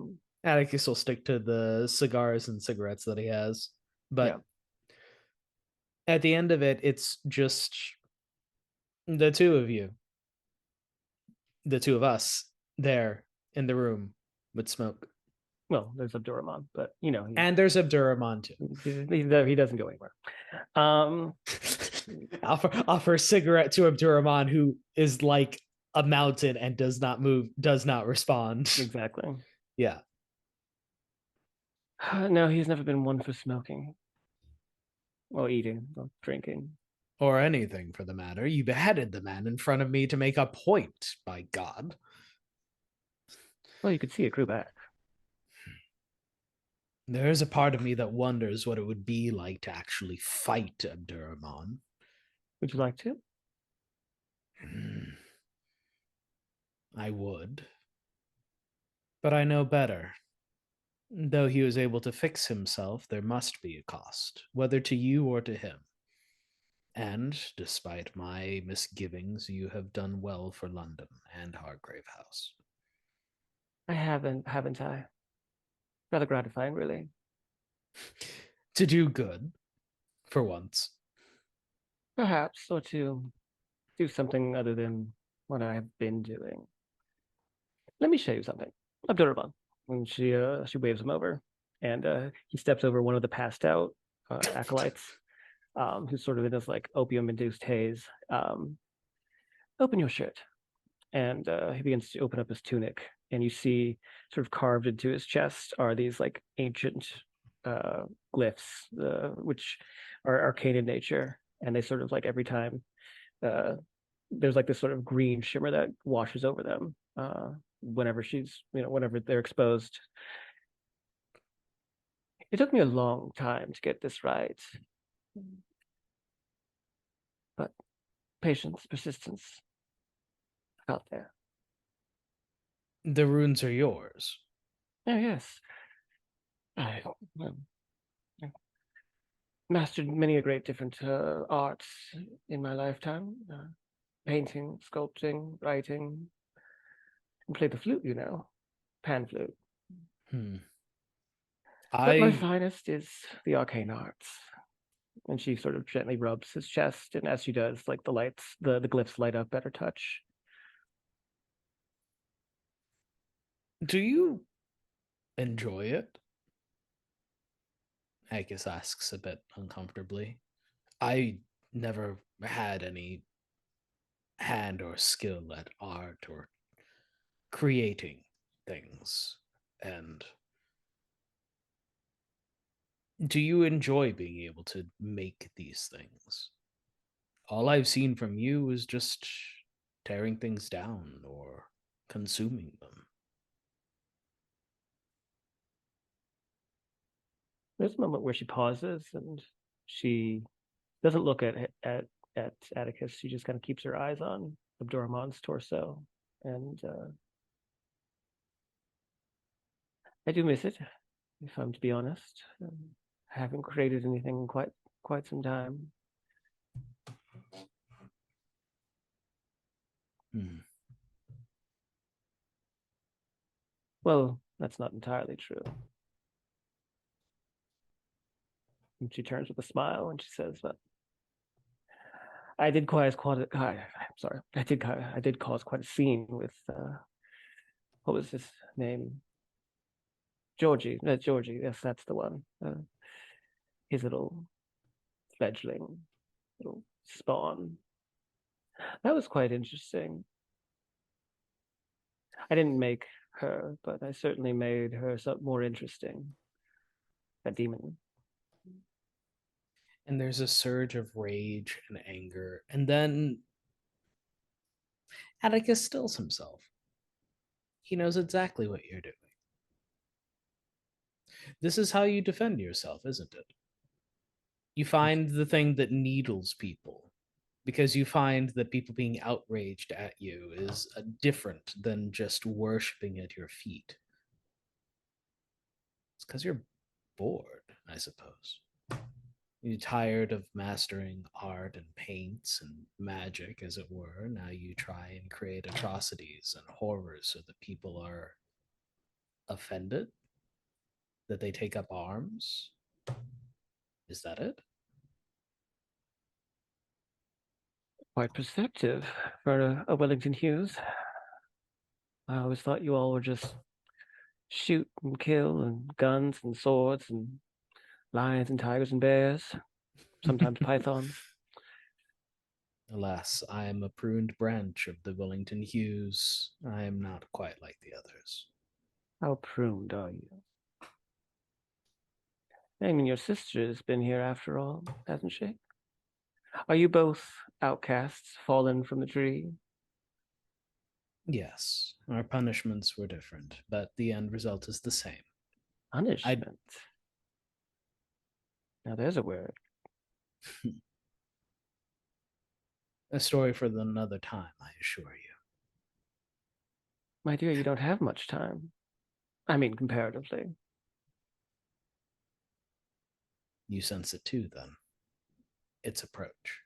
Atticus will stick to the cigars and cigarettes that he has. But at the end of it, it's just the two of you. The two of us there in the room with smoke. Well, there's Abdurrahman, but and there's Abdurrahman too. He doesn't go anywhere. Offer a cigarette to Abdurrahman, who is like a mountain and does not move, does not respond. Exactly. Yeah. No, he's never been one for smoking. Or eating, or drinking. Or anything for the matter. You beheaded the man in front of me to make a point, by God. Well, you could see it grew back. There is a part of me that wonders what it would be like to actually fight Abdurrahman. Would you like to? I would. But I know better. Though he was able to fix himself, there must be a cost, whether to you or to him. And, despite my misgivings, you have done well for London and Hargrave House. I haven't I? Rather gratifying, really. To do good, for once. Perhaps, or to do something other than what I have been doing. Let me show you something. Abdurrahman. And she waves him over, and he steps over one of the passed out acolytes, who's sort of in this like opium-induced haze. Open your shirt, and he begins to open up his tunic, and you see sort of carved into his chest are these like ancient glyphs, which are arcane in nature, and they sort of like every time there's like this sort of green shimmer that washes over them whenever whenever they're exposed. It took me a long time to get this right, but patience, persistence, I got there. The runes are yours. Oh, yes. I mastered many a great different arts in my lifetime. Painting, sculpting, writing. can play the flute, pan flute. Hmm. But my finest is the arcane arts. And she sort of gently rubs his chest, and as she does, like the glyphs light up at her touch. Do you enjoy it? Atticus asks a bit uncomfortably. I never had any hand or skill at art or creating things. And do you enjoy being able to make these things? All I've seen from you is just tearing things down or consuming them. There's a moment where she pauses and she doesn't look at Atticus. She just kind of keeps her eyes on Abdurrahman's torso. And I do miss it, if I'm to be honest. I haven't created anything in quite some time. Well, that's not entirely true. And she turns with a smile and she says, "Well, I did cause quite a scene with what was his name? Georgie. Georgie. Yes, that's the one. His little fledgling, little spawn. That was quite interesting. I didn't make her, but I certainly made her something more interesting. That demon." And there's a surge of rage and anger, and then Atticus stills himself. He knows exactly what you're doing. This is how you defend yourself, isn't it? You find the thing that needles people, because you find that people being outraged at you is different than just worshiping at your feet. It's because you're bored, I suppose. You're tired of mastering art and paints and magic, as it were. Now you try and create atrocities and horrors so that people are offended, that they take up arms. Is that it? Quite perceptive for a Wellington-Hughes. I always thought you all were just shoot and kill and guns and swords and lions and tigers and bears, sometimes pythons. Alas, I am a pruned branch of the Wellington-Hughes. I am not quite like the others. How pruned are you? I mean, your sister has been here after all, hasn't she? Are you both outcasts, fallen from the tree? Yes, our punishments were different, but the end result is the same. Punishment? Now there's a word. A story for another time, I assure you. My dear, you don't have much time. I mean, comparatively. You sense it too, then. Its approach.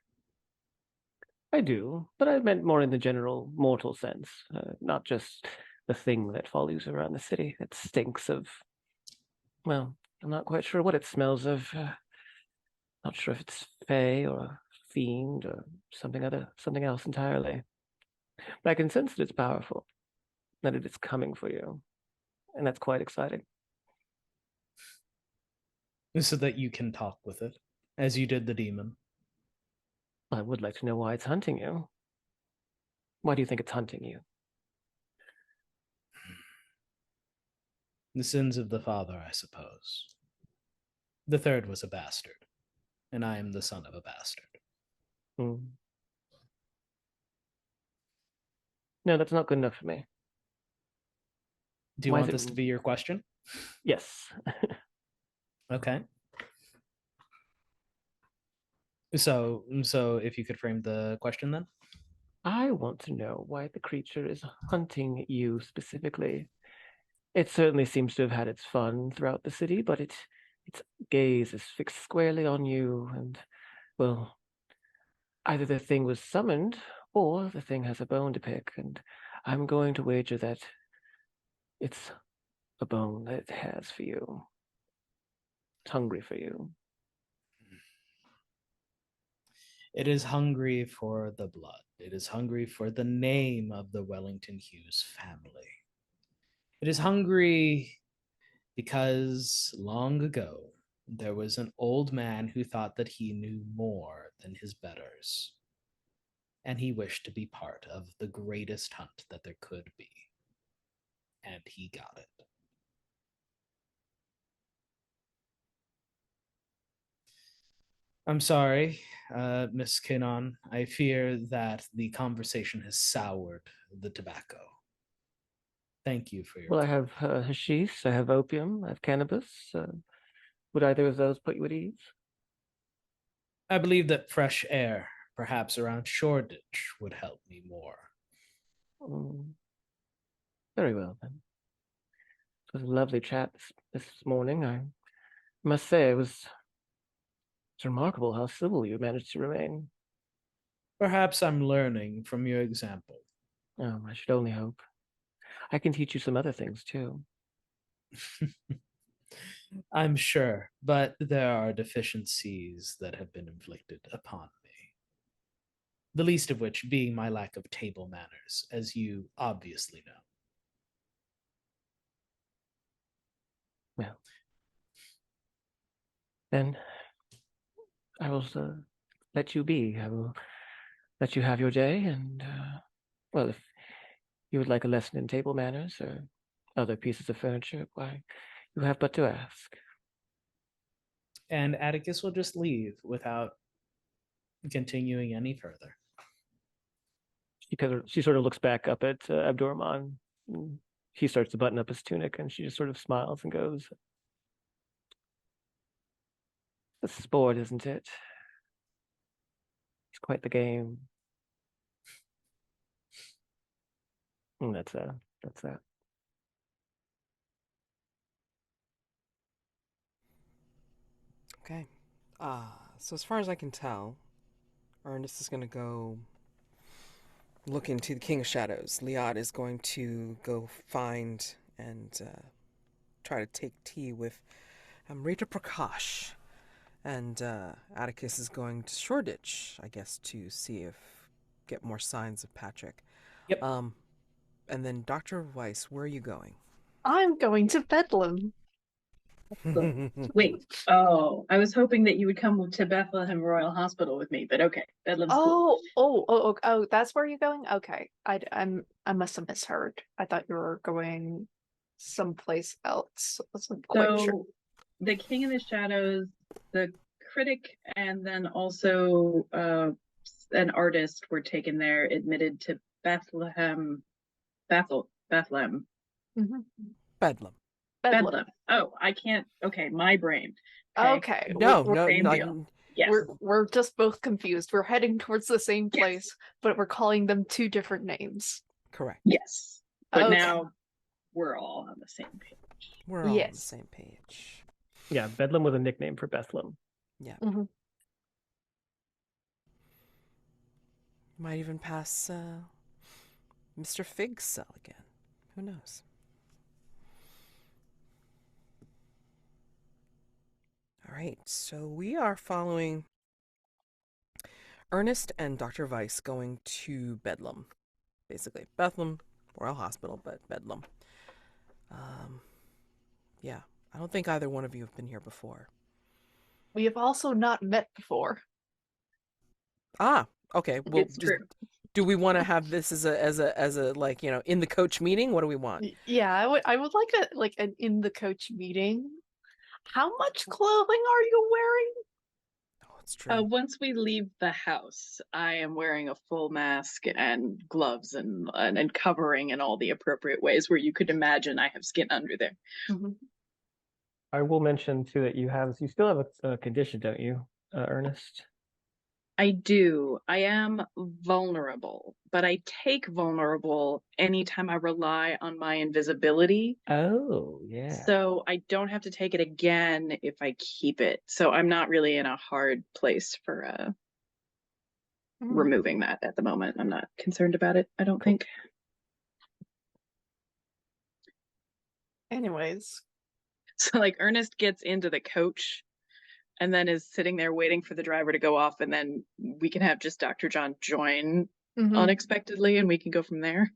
I do, but I meant more in the general mortal sense, not just the thing that follows around the city that stinks of, well, I'm not quite sure what it smells of. Not sure if it's fae or a fiend or something else entirely. But I can sense that it's powerful, that it is coming for you, and that's quite exciting. So that you can talk with it, as you did the demon. I would like to know why it's hunting you. Why do you think it's hunting you? The sins of the father, I suppose. The third was a bastard, and I am the son of a bastard. No, that's not good enough for me. Do you want this to be your question? Yes. Okay. So if you could frame the question then? I want to know why the creature is hunting you specifically. It certainly seems to have had its fun throughout the city, but its gaze is fixed squarely on you, and, well, either the thing was summoned, or the thing has a bone to pick, and I'm going to wager that it's a bone that it has for you. It's hungry for you. It is hungry for the blood. It is hungry for the name of the Wellington-Hughes family. It is hungry because long ago there was an old man who thought that he knew more than his betters, and he wished to be part of the greatest hunt that there could be, and he got it. I'm sorry, Miss Kanaan. I fear that the conversation has soured the tobacco. Thank you for your Well, I have hashish, I have opium, I have cannabis. Would either of those put you at ease? I believe that fresh air, perhaps around Shoreditch, would help me more. Very well, then. It was a lovely chat this morning. I must say it's remarkable how civil you managed to remain. Perhaps I'm learning from your example. Oh, I should only hope. I can teach you some other things, too. I'm sure, but there are deficiencies that have been inflicted upon me. The least of which being my lack of table manners, as you obviously know. Well, then I will let you be. I will let you have your day, and, well, if you would like a lesson in table manners or other pieces of furniture, why, you have but to ask. And Atticus will just leave without continuing any further. She sort of looks back up at Abdurrahman. He starts to button up his tunic, and she just sort of smiles and goes, "It's a sport, isn't it? It's quite the game." And that's that. Okay. So as far as I can tell, Ernest is going to go look into the King of Shadows. Liat is going to go find and try to take tea with Amrita Prakash. And Atticus is going to Shoreditch, I guess, to get more signs of Patrick. Yep. And then Dr. Weiss, where are you going? I'm going to Bedlam. Wait, oh, I was hoping that you would come to Bethlehem Royal Hospital with me, but okay, Bedlam's cool. Oh, that's where you're going? Okay. I must have misheard. I thought you were going someplace else. I wasn't quite sure. The King of the Shadows, the critic, and then also an artist were taken there, admitted to Bethlehem. Mm-hmm. Bedlam. Bedlam. Oh, I can't. Okay, my brain. Okay. No. Yes. We're just both confused. We're heading towards the same place, but we're calling them two different names. Correct. Yes. But Okay. now we're all on the same page. We're all on the same page. Yeah, Bedlam was a nickname for Bethlem. Yeah. Mm-hmm. Might even pass Mr. Figg's cell again. Who knows? All right, so we are following Ernest and Dr. Weiss going to Bedlam. Basically, Bethlem, Royal Hospital, but Bedlam. Yeah, I don't think either one of you have been here before. We have also not met before. Ah, okay. Well, It's true. do we want to have this as a like, you know, in the coach meeting? What do we want? Yeah, I would like an in the coach meeting. How much clothing are you wearing? Oh, it's true. Once we leave the house, I am wearing a full mask and gloves and covering in all the appropriate ways where you could imagine I have skin under there. Mm-hmm. I will mention too that you still have a condition, don't you, Ernest? I do. I am vulnerable, but I take vulnerable anytime I rely on my invisibility. Oh, yeah. So I don't have to take it again if I keep it. So I'm not really in a hard place for removing that at the moment. I'm not concerned about it, I don't think. Anyways, So like Ernest gets into the coach and then is sitting there waiting for the driver to go off, and then we can have just Dr. John join unexpectedly and we can go from there.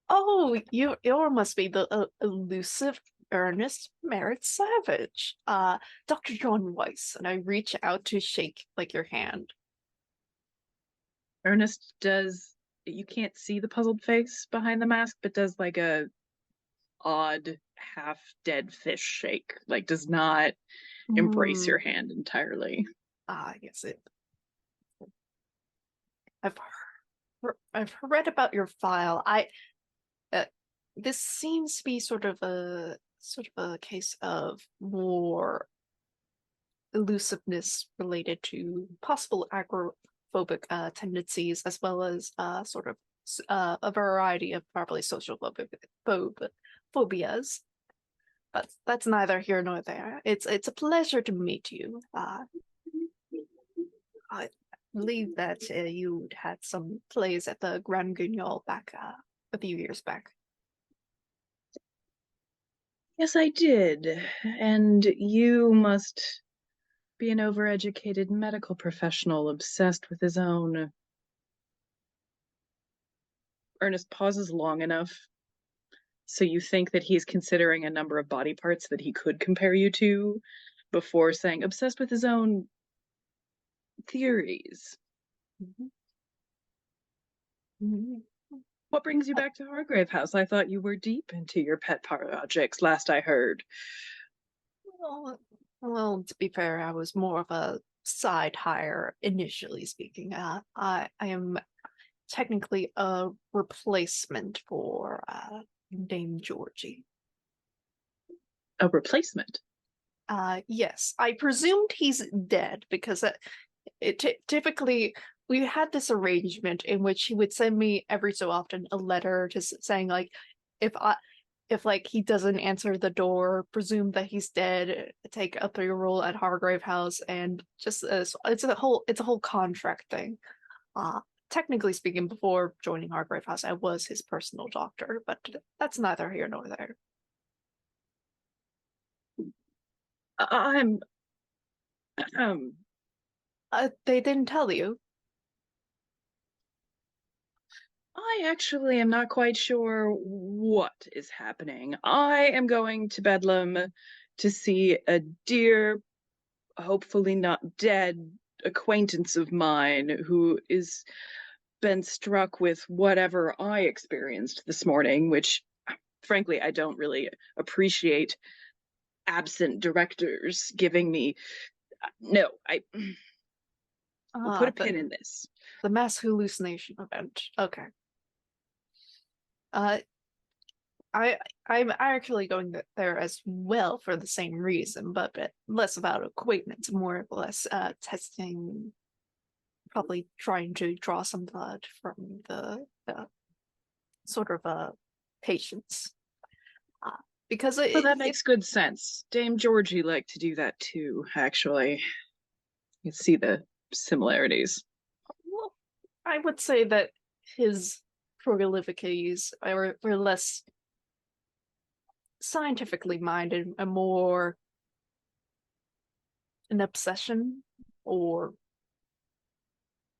Oh, you must be the elusive Ernest Marit-Savage, Dr. John Weiss, and I reach out to shake like your hand. Ernest does, you can't see the puzzled face behind the mask, but does like a odd half dead fish shake, like does not embrace your hand entirely. Yes, I've read about your file. This seems to be sort of a case of more elusiveness related to possible agoraphobic tendencies, as well as sort of a variety of probably social phobias. But that's neither here nor there. It's a pleasure to meet you. I believe that you had some plays at the Grand Guignol back a few years back. Yes, I did. And you must be an overeducated medical professional obsessed with his own. Ernest pauses long enough so you think that he's considering a number of body parts that he could compare you to before saying obsessed with his own theories. What brings you back to Hargrave House? I thought you were deep into your pet projects, last I heard. Well, to be fair, I was more of a side hire, initially speaking. I am technically a replacement for Dame Georgie. A replacement? Yes. I presumed he's dead because typically we had this arrangement in which he would send me every so often a letter just saying like if like he doesn't answer the door, presume that he's dead, take up your role at Hargrave House, and just it's a whole contract thing. Technically speaking, before joining Hargrave House, I was his personal doctor, but that's neither here nor there. They didn't tell you. I actually am not quite sure what is happening. I am going to Bethlem to see a dear, hopefully not dead, acquaintance of mine who is been struck with whatever I experienced this morning, which frankly I don't really appreciate absent directors giving me. No, we'll put a pin in this. The mass hallucination event. Okay. I'm actually going there as well for the same reason, but less about acquaintance, more or less testing, probably trying to draw some blood from the sort of patients. Because that makes good sense. Dame Georgie liked to do that too, actually. You see the similarities. Well, I would say that his prolificities were less scientifically minded and more an obsession or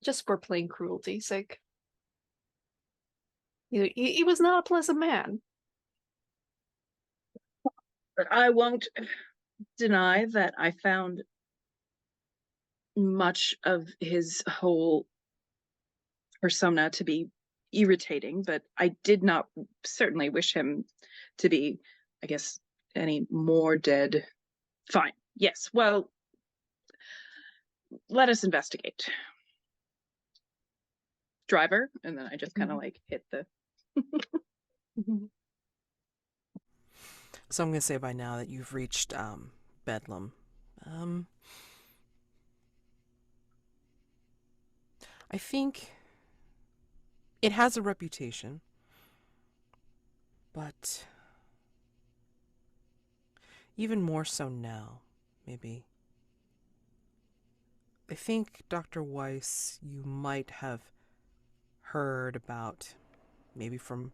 just for plain cruelty's sake. He was not a pleasant man. But I won't deny that I found much of his whole persona to be irritating, but I did not certainly wish him to be, I guess, any more dead. Fine. Yes. Well, let us investigate. Driver, and then I just kind of like hit the. So I'm going to say by now that you've reached Bedlam. I think it has a reputation, but even more so now, maybe. I think, Dr. Weiss, you might have heard about, maybe from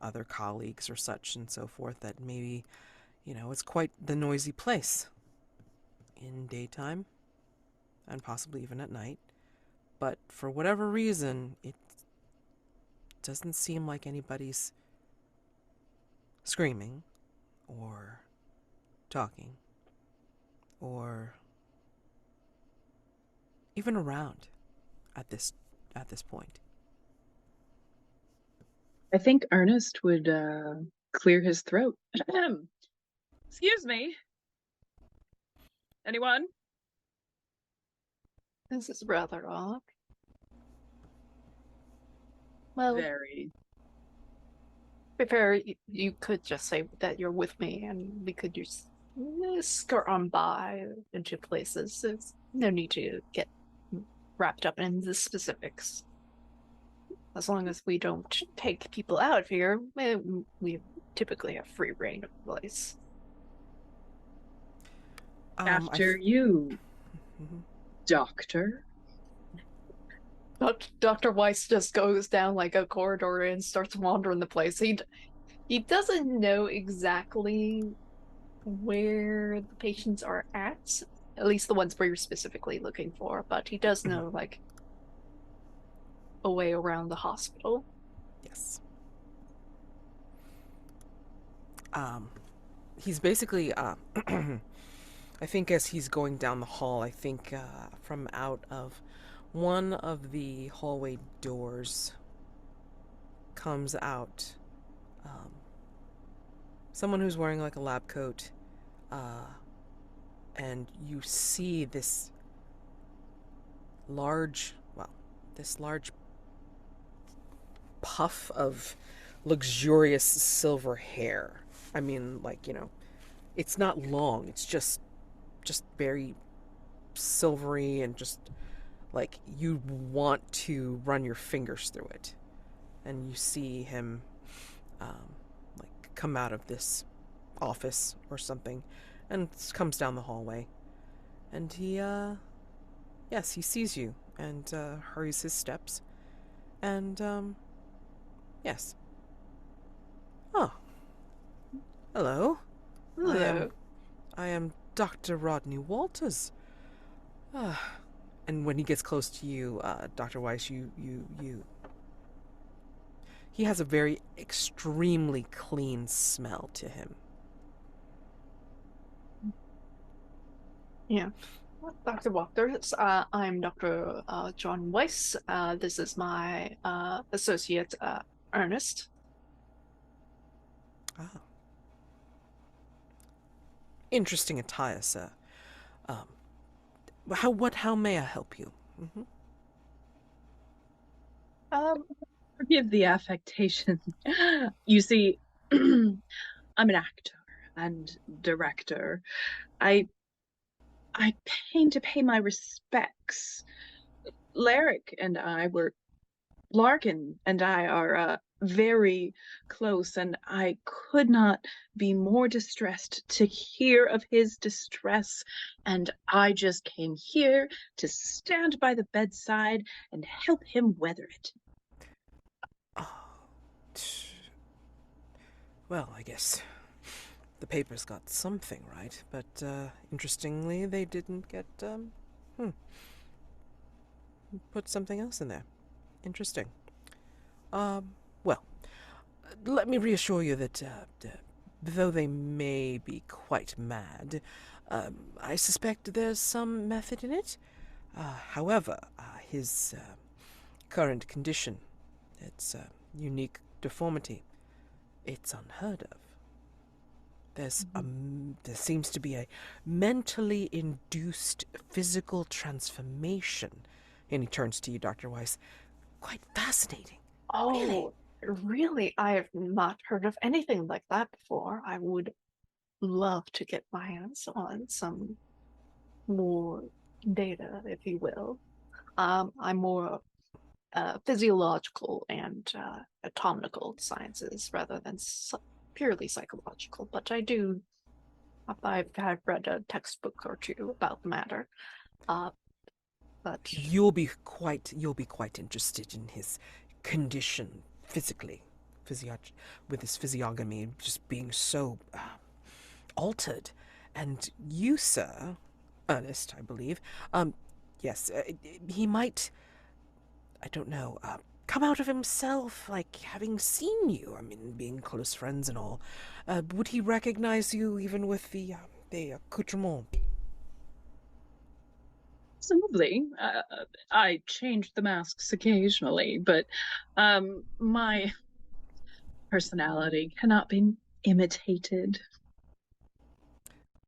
other colleagues or such and so forth that maybe, it's quite the noisy place in daytime and possibly even at night. But for whatever reason, it doesn't seem like anybody's screaming or talking or even around at this point. I think Ernest would clear his throat. Excuse me. Anyone? This is rather odd. Well, Very. to be fair, you could just say that you're with me and we could just skirt on by into places. There's no need to get wrapped up in the specifics. As long as we don't take people out of here, we typically have free reign of the place. After you, Mhm. Doctor. Dr. Weiss just goes down like a corridor and starts wandering the place. He doesn't know exactly where the patients are at least the ones we're specifically looking for, but he does know like a way around the hospital. Yes. He's basically I think as he's going down the hall, I think from out of one of the hallway doors comes out someone who's wearing like a lab coat, and you see this large puff of luxurious silver hair. I mean, like, it's not long, it's just very silvery and just like you want to run your fingers through it. And you see him like come out of this office or something and comes down the hallway. And he he sees you and hurries his steps. And yes. Oh. Hello. Hello. I am Dr. Rodney Walters. And when he gets close to you, Dr. Weiss, he has a very extremely clean smell to him. Yeah. Dr. Walters, I'm Dr. John Weiss. This is my associate, Ernest. Ah. Interesting attire, sir. How may I help you? Mm-hmm. Forgive the affectation. You see, I'm an actor and director. I came to pay my respects. Larkin and I are very close, and I could not be more distressed to hear of his distress, and I just came here to stand by the bedside and help him weather it. Oh. Well, I guess the papers got something right, but interestingly, they didn't get put something else in there. Interesting. Well, let me reassure you that though they may be quite mad, I suspect there's some method in it. However, his current condition, its unique deformity, it's unheard of. There seems to be a mentally induced physical transformation. And he turns to you, Dr. Weiss. Quite fascinating. Oh, really? I have not heard of anything like that before. I would love to get my hands on some more data, if you will. I'm more physiological and anatomical sciences rather than purely psychological, but I've read a textbook or two about the matter. But you'll be quite interested in his condition physically. with his physiognomy just being so altered. And you, sir, Ernest, I believe, yes, he might, I don't know, come out of himself, like having seen you. I mean, being close friends and all. Would he recognize you even with the accoutrement? Presumably. I change the masks occasionally, but my personality cannot be imitated.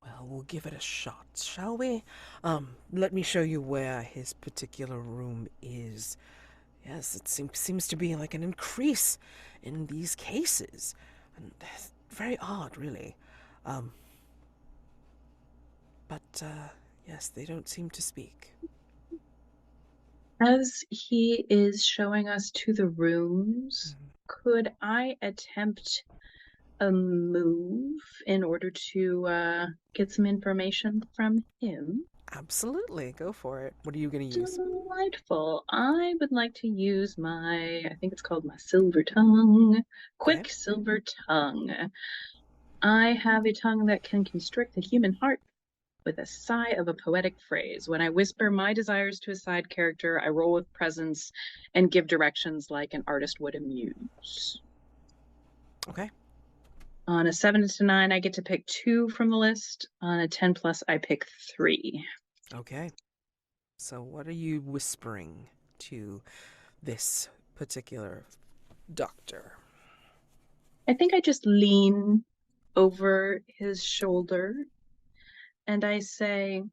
Well, we'll give it a shot, shall we? Let me show you where his particular room is. Yes, it seems to be like an increase in these cases. And very odd, really. But yes, they don't seem to speak. As he is showing us to the rooms, could I attempt a move in order to get some information from him? Absolutely, go for it. What are you going to use? Delightful. I would like to use I think it's called my silver tongue. Quick Okay. silver tongue. I have a tongue that can constrict the human heart with a sigh of a poetic phrase. When I whisper my desires to a side character, I roll with presence and give directions like an artist would a muse. Okay. On a 7 to 9, I get to pick 2 from the list. On a 10 plus, I pick 3. Okay. So what are you whispering to this particular doctor? I think I just lean over his shoulder and I say,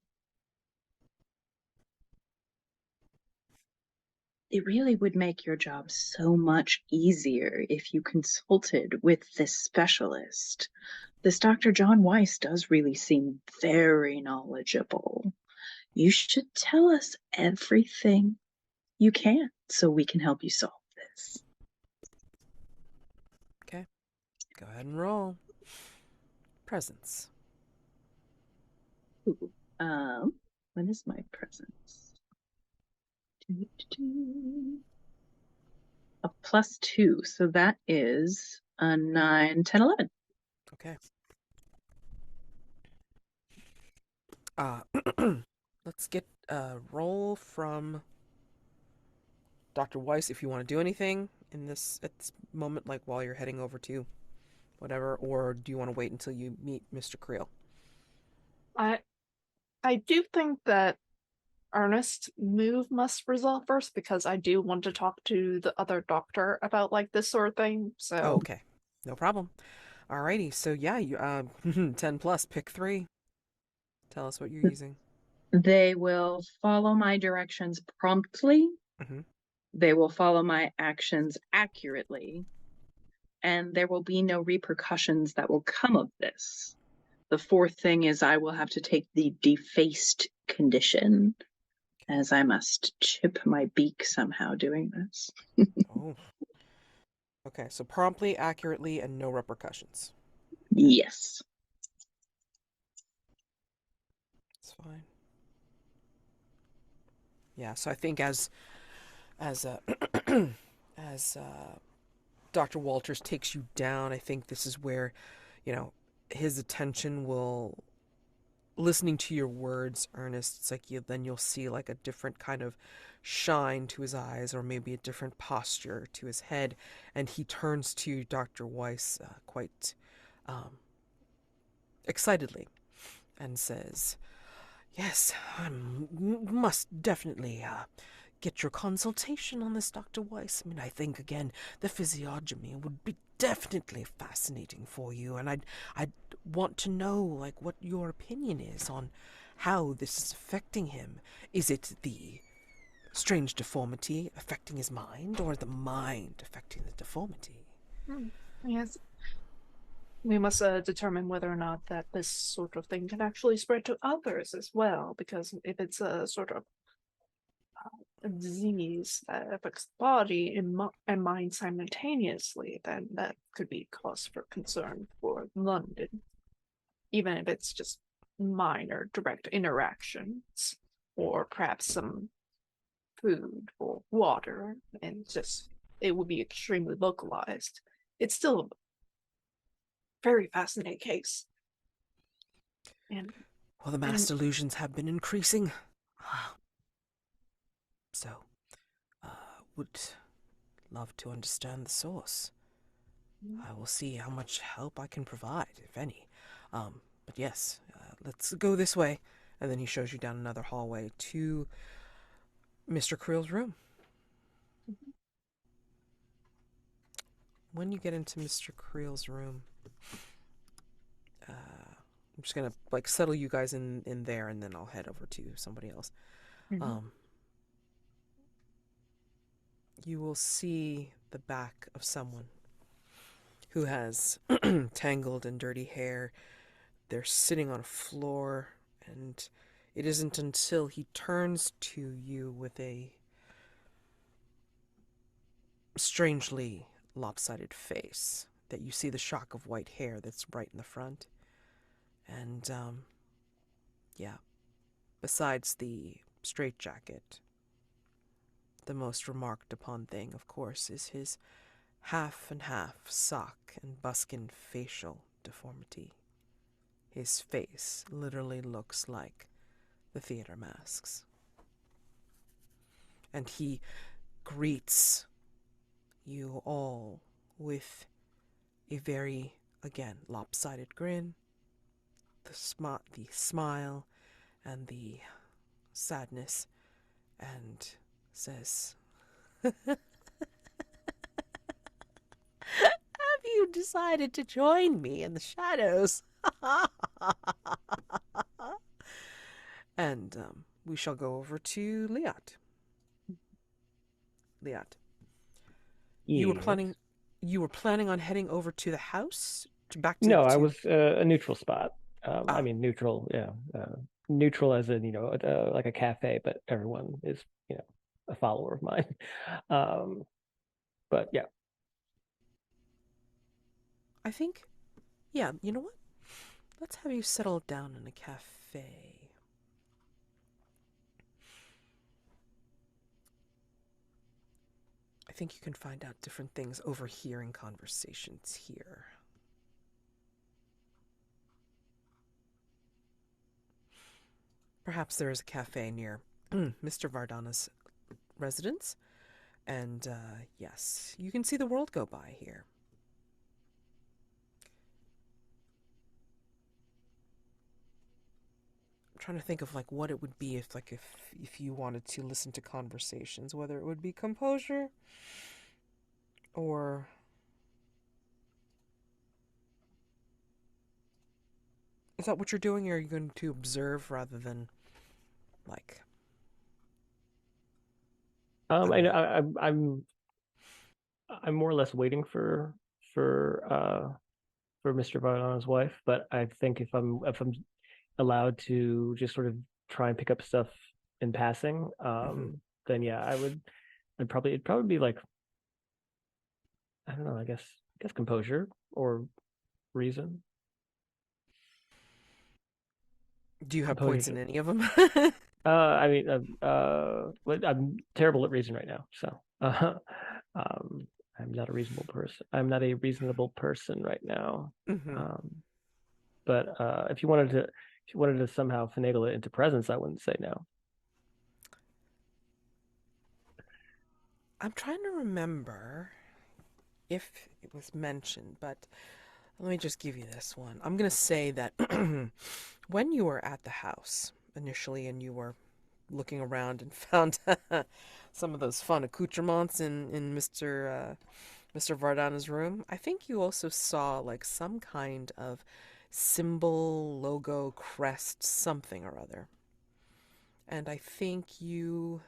it really would make your job so much easier if you consulted with this specialist. This Dr. John Weiss does really seem very knowledgeable. You should tell us everything you can so we can help you solve this. Okay. Go ahead and roll. Presence. Ooh, what is my presence? A +2, so that is a 9, 10, 11. Okay. Let's get a roll from Dr. Weiss if you want to do anything in this at this moment, like while you're heading over to whatever, or do you want to wait until you meet Mr. Creel? I do think that Ernest move must resolve first because I do want to talk to the other doctor about like this sort of thing. So Oh, okay. No problem. Alrighty, so yeah, you 10 plus, pick 3. Tell us what you're using. They will follow my directions promptly. Mm-hmm. They will follow my actions accurately. And there will be no repercussions that will come of this. The 4th thing is I will have to take the defaced condition, as I must chip my beak somehow doing this. Oh. Okay, so promptly, accurately, and no repercussions. Yes. It's fine. Yeah, so I think as as Dr. Walters takes you down, I think this is where, his attention will, listening to your words, Ernest, it's like then you'll see like a different kind of shine to his eyes, or maybe a different posture to his head, and he turns to Dr. Weiss quite excitedly and says, "Yes, I must definitely get your consultation on this, Dr. Weiss. I mean, I think, again, the physiognomy would be definitely fascinating for you, and I'd want to know, like, what your opinion is on how this is affecting him. Is it the strange deformity affecting his mind, or the mind affecting the deformity?" yes, we must determine whether or not that this sort of thing can actually spread to others as well, because if it's a sort of a disease that affects the body and mind simultaneously, then that could be cause for concern for London, even if it's just minor direct interactions, or perhaps some food or water, and just it would be extremely localized. it's still a very fascinating case. And Well, the mass delusions have been increasing. So, would love to understand the source. I will see how much help I can provide, if any. But yes, let's go this way. And then he shows you down another hallway to Mr. Creel's room. When you get into Mr. Creel's room, I'm just gonna like settle you guys in there, and then I'll head over to somebody else. You will see the back of someone who has tangled and dirty hair. They're sitting on a floor, and it isn't until he turns to you with a strangely lopsided face that you see the shock of white hair that's right in the front. And, yeah, besides the straitjacket, the most remarked upon thing, of course, is his half and half sock and buskin facial deformity. His face literally looks like the theater masks. And he greets you all with a very, again, lopsided grin, the smile and the sadness, and says, "Have you decided to join me in the shadows?" And we shall go over to Liat. Liat, you were planning on heading over to the house, No, I was a neutral spot. I mean, neutral, yeah, neutral as in, like a cafe, but everyone is, a follower of mine. But yeah. I think, yeah, you know what? Let's have you settle down in a cafe. I think you can find out different things overhearing conversations here. Perhaps there is a cafe near Mr. Vardana's residence. And, yes, you can see the world go by here. I'm trying to think of, like, what it would be if you wanted to listen to conversations, whether it would be composure or... Is that what you're doing, or are you going to observe rather than, like... I'm more or less waiting for Mr. Vardana's wife, but I think if I'm allowed to just sort of try and pick up stuff in passing, then yeah, it'd probably be like, I don't know, I guess composure or reason. Do you have points in any of them? I mean, I'm terrible at reason right now, so I'm not a reasonable person. I'm not a reasonable person right now. But if you wanted to somehow finagle it into presence, I wouldn't say no. I'm trying to remember if it was mentioned, but let me just give you this one. I'm going to say that when you were at the house initially and you were looking around and found some of those fun accoutrements in Mr. Vardana's room, I think you also saw like some kind of symbol, logo, crest, something or other. And I think you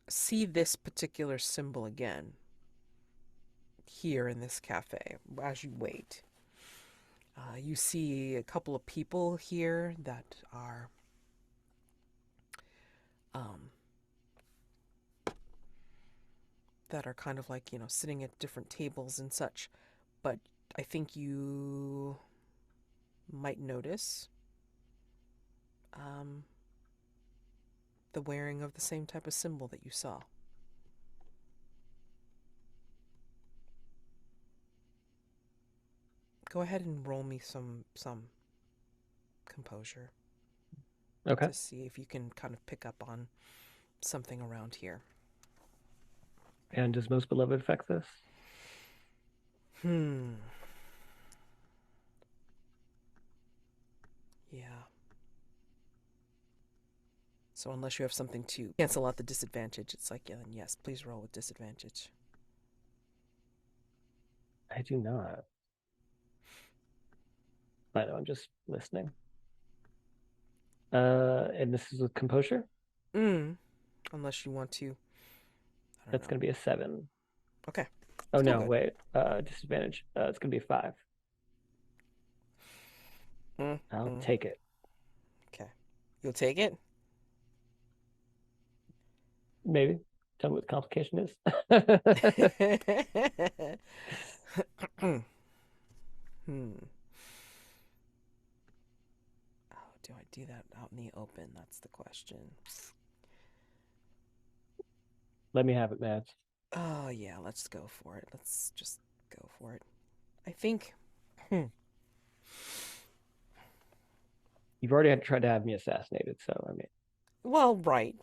see this particular symbol again here in this cafe as you wait. You see a couple of people here that are kind of like, sitting at different tables and such. But I think you might notice the wearing of the same type of symbol that you saw. Go ahead and roll me some composure Okay. to see if you can kind of pick up on something around here. And does Most Beloved affect this? Yeah. So unless you have something to cancel out the disadvantage, it's like, yeah, then yes, please roll with disadvantage. I do not. I know, I'm just listening. And this is with composure? Unless you want to. That's going to be a 7. Okay. Oh, Still no, good. wait. Disadvantage. It's going to be a 5. I'll take it. Okay. You'll take it? Maybe. Tell me what the complication is. Oh, do I do that out in the open? That's the question. Let me have it, Mads. Oh, yeah, let's go for it. Let's just go for it. I think... You've already tried to have me assassinated, so I mean... Well, right.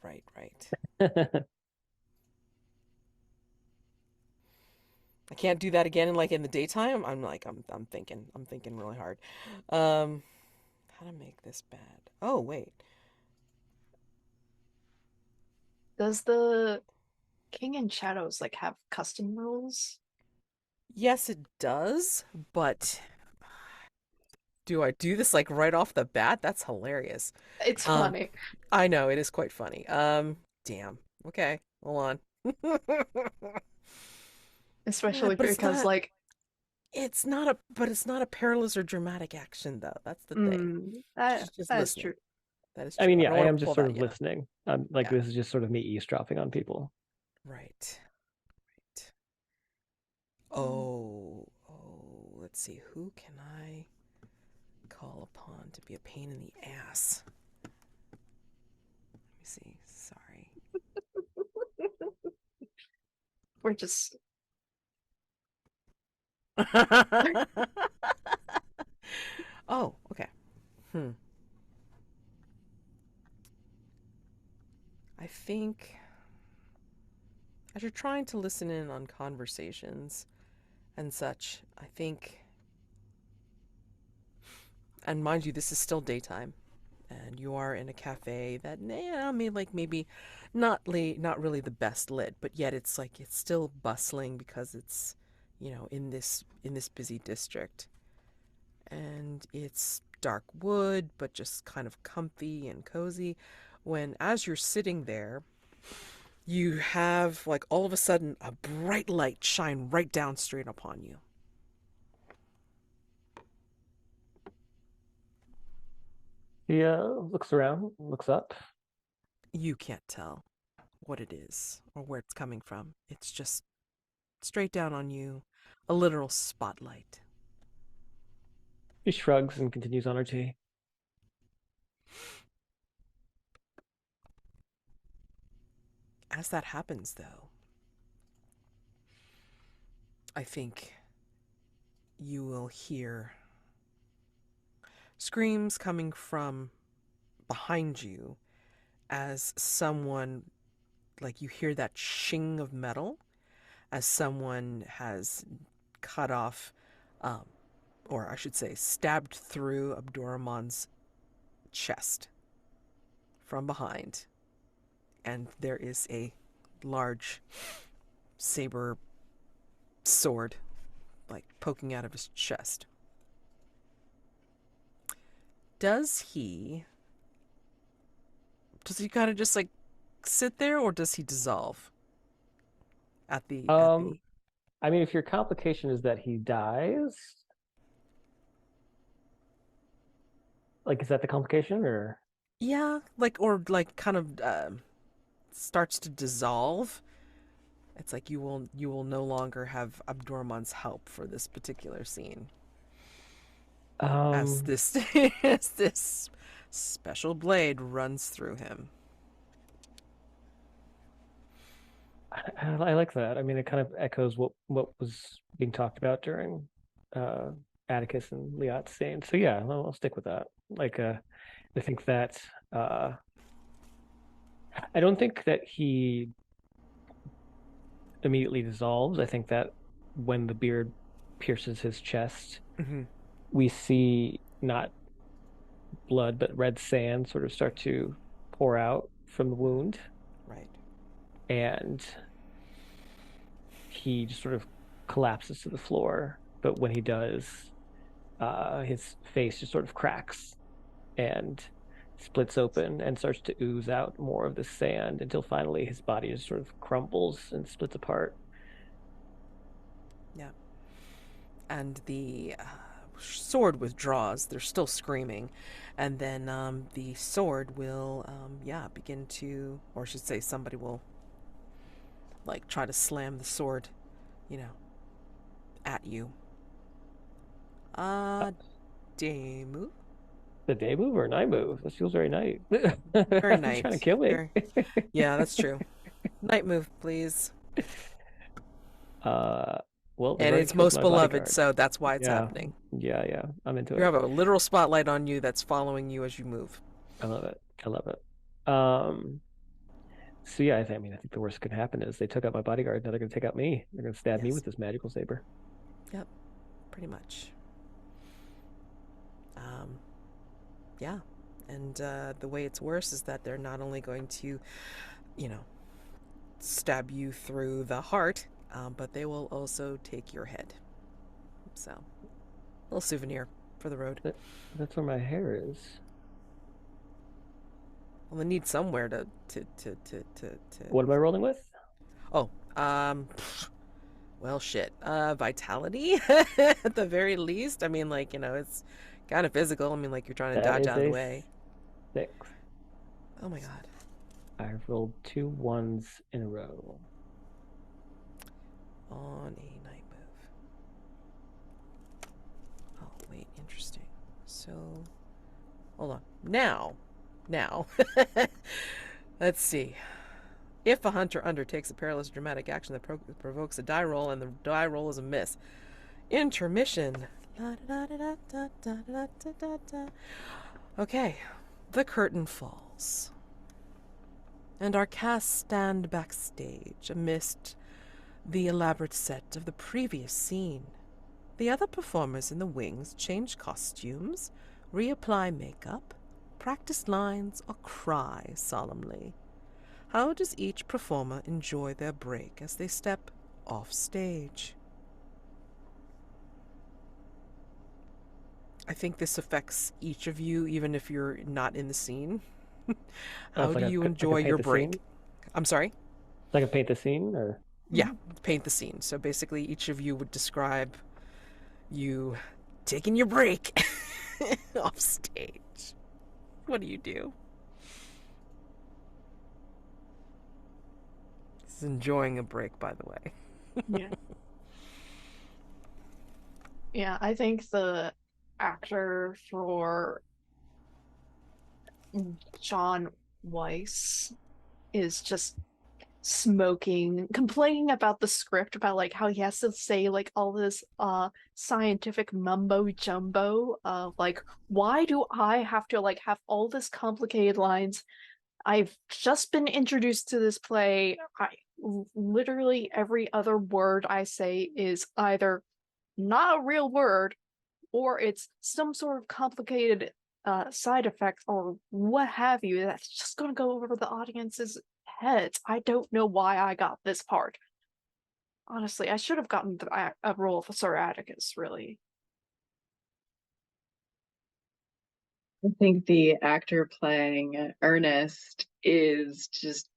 I can't do that again in the daytime. I'm thinking really hard. How to make this bad. Oh, wait. Does the King in Shadows like have custom rules? Yes, it does, but do I do this like right off the bat? That's hilarious. It's funny. I know, it is quite funny. Damn. Okay, hold on. Especially but because like it's not a perilous or dramatic action though. That's the thing. that Just is listening. true. That is true. I mean, yeah, don't I wanna am just pull sort that of yet. listening. Like, Yeah. this is just sort of me eavesdropping on people. Right. Oh, let's see. Who can I call upon to be a pain in the ass? Let me see. Sorry. We're just Oh, okay. I think as you're trying to listen in on conversations and such, I think, and mind you, this is still daytime, and you are in a cafe that, maybe not really the best lit, but yet it's still bustling because it's, in this busy district, and it's dark wood, but just kind of comfy and cozy. When as you're sitting there, you have all of a sudden a bright light shine right down straight upon you. He looks around, looks up. You can't tell what it is or where it's coming from. It's just straight down on you, a literal spotlight. He shrugs and continues on her tea. As that happens, though, I think you will hear screams coming from behind you as someone, you hear that shing of metal as someone has cut off, or I should say, stabbed through Abdurrahman's chest from behind. And there is a large saber sword, poking out of his chest. Does he kind of just sit there, or does he dissolve at the I mean, if your complication is that he dies, is that the complication, or? Yeah, kind of starts to dissolve. It's like you will no longer have Abdurrahman's help for this particular scene. As this as this special blade runs through him. I like that. I mean, it kind of echoes what was being talked about during Atticus and Liat saying. So yeah, I'll stick with that. Like, I think that I don't think that he immediately dissolves. I think that when the beard pierces his chest, we see not blood but red sand sort of start to pour out from the wound. Right. And he just sort of collapses to the floor. But when he does, his face just sort of cracks and splits open and starts to ooze out more of the sand until finally his body just sort of crumbles and splits apart. Yeah. And the sword withdraws. They're still screaming. And then the sword will, begin to, or I should say somebody will, like, try to slam the sword, at you. Day move? The day move or night move? This feels very night. Very night. Trying to kill me. Yeah, that's true. Night move, please. Well, and it's most beloved, so that's why it's happening. Yeah, I'm into it. You have a literal spotlight on you that's following you as you move. I love it. So yeah, I think the worst that could happen is they took out my bodyguard. Now they're going to take out me. They're going to stab me with this magical saber. Yep, pretty much. Yeah, and the way it's worse is that they're not only going to, stab you through the heart, but they will also take your head. So, a little souvenir for the road. That's where my hair is. Well, they need somewhere to. What am I rolling with? Oh, well, shit. Vitality at the very least. I mean, it's kind of physical. I mean, you're trying to dodge out of the way. 6. Oh my god. I've rolled 2 1s in a row. On a night move. Oh, wait, interesting. So, hold on. Now, let's see. If a hunter undertakes a perilous dramatic action that provokes a die roll and the die roll is a miss. Intermission. Okay, the curtain falls. And our cast stand backstage amidst the elaborate set of the previous scene. The other performers in the wings change costumes, reapply makeup, practice lines, or cry solemnly. How does each performer enjoy their break as they step off stage? I think this affects each of you, even if you're not in the scene. How do you enjoy your break? I'm sorry? Like a paint the scene, or? Yeah, paint the scene. So basically, each of you would describe you taking your break off stage. What do you do? This is enjoying a break, by the way. Yeah. Yeah, I think the actor for John Weiss is just smoking, complaining about the script, about how he has to say all this scientific mumbo jumbo of why do I have to have all this complicated lines? I've just been introduced to this play. Literally every other word I say is either not a real word or it's some sort of complicated side effect or what have you that's just going to go over the audience's heads. I don't know why I got this part. Honestly, I should have gotten a role for Sir Atticus, really. I think the actor playing Ernest is just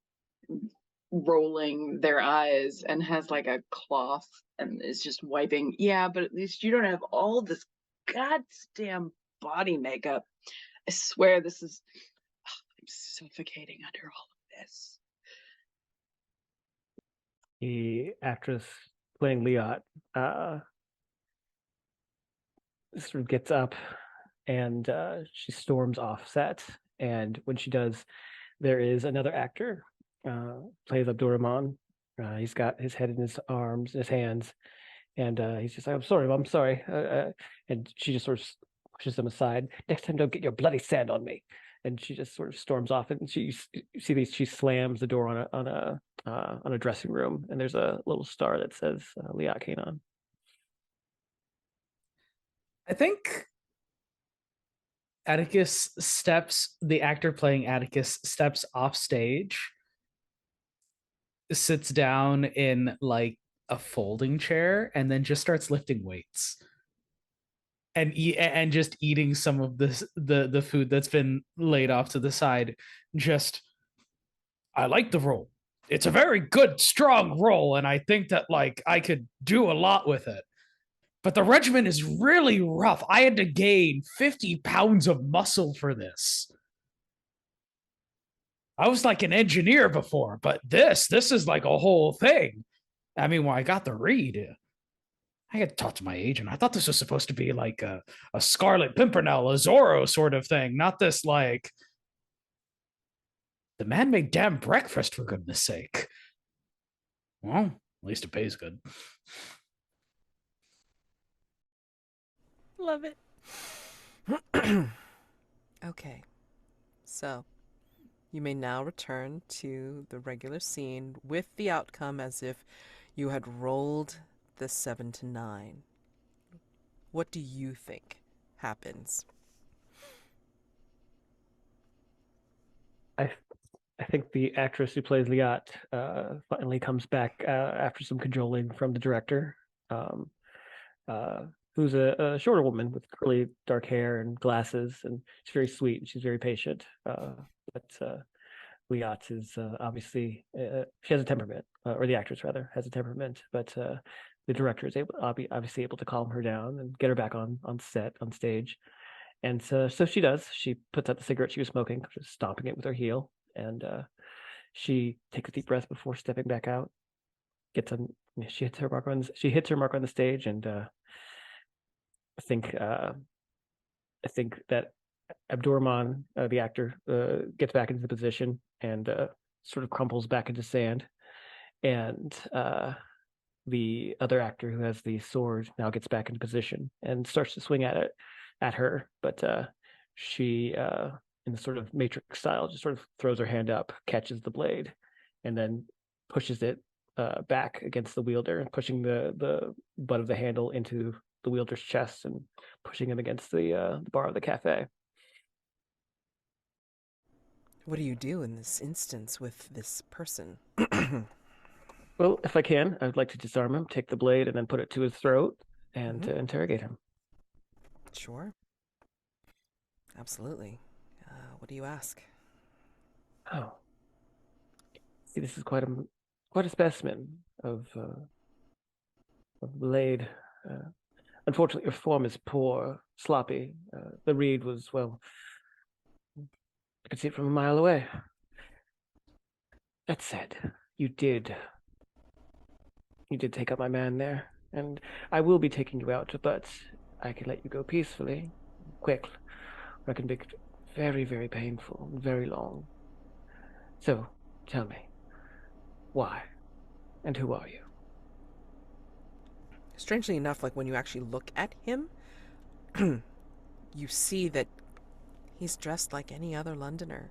rolling their eyes and has a cloth and is just wiping. Yeah, but at least you don't have all this goddamn body makeup. I swear I'm suffocating under all of this. The actress playing Liat sort of gets up and she storms off set. And when she does, there is another actor, plays Abdurrahman. He's got his head in his arms, in his hands, And he's just like, I'm sorry, Mom, I'm sorry. And she just sort of pushes him aside. Next time, don't get your bloody sand on me. And she just sort of storms off. And you see these. She slams the door on a dressing room, and there's a little star that says Liat Kanaan. I think the actor playing Atticus steps off stage, sits down in like a folding chair, and then just starts lifting weights and just eating some of the food that's been laid off to the side. Just, I like the role. It's a very good, strong role, and I think that like I could do a lot with it. But the regimen is really rough. I had to gain 50 pounds of muscle for this. I was like an engineer before, but this is like a whole thing. I mean, when I got the read, I had to talk to my agent. I thought this was supposed to be like a Scarlet Pimpernel, a Zorro sort of thing, not this like the man made damn breakfast, for goodness sake. Well, at least it pays good. Love it. Okay, so you may now return to the regular scene with the outcome as if you had rolled the 7 to 9. What do you think happens? I think the actress who plays Liat finally comes back after some cajoling from the director, who's a shorter woman with curly dark hair and glasses, and she's very sweet and she's very patient. But Liat is obviously she has a temperament, or the actress rather has a temperament. But the director is obviously able to calm her down and get her back on stage. And so she does. She puts out the cigarette she was smoking, just stomping it with her heel, and she takes a deep breath before stepping back out. She hits her mark on the stage, and I think that Abdurrahman, the actor, gets back into the position and sort of crumples back into sand, and the other actor who has the sword now gets back into position and starts to swing at her, but she, in the sort of Matrix style, just sort of throws her hand up, catches the blade, and then pushes it back against the wielder, and pushing the butt of the handle into the wielder's chest and pushing him against the bar of the cafe. What do you do in this instance with this person? Well, if I can, I would like to disarm him, take the blade, and then put it to his throat and interrogate him. Sure. Absolutely. What do you ask? Oh, see, this is quite a specimen of blade. Unfortunately, your form is poor, sloppy. The reed was, well, I could see it from a mile away. That said, you did take up my man there, and I will be taking you out, but I can let you go peacefully, quick, or I can make it very, very painful, very long. So, tell me, why, and who are you? Strangely enough, like when you actually look at him, you see that he's dressed like any other Londoner.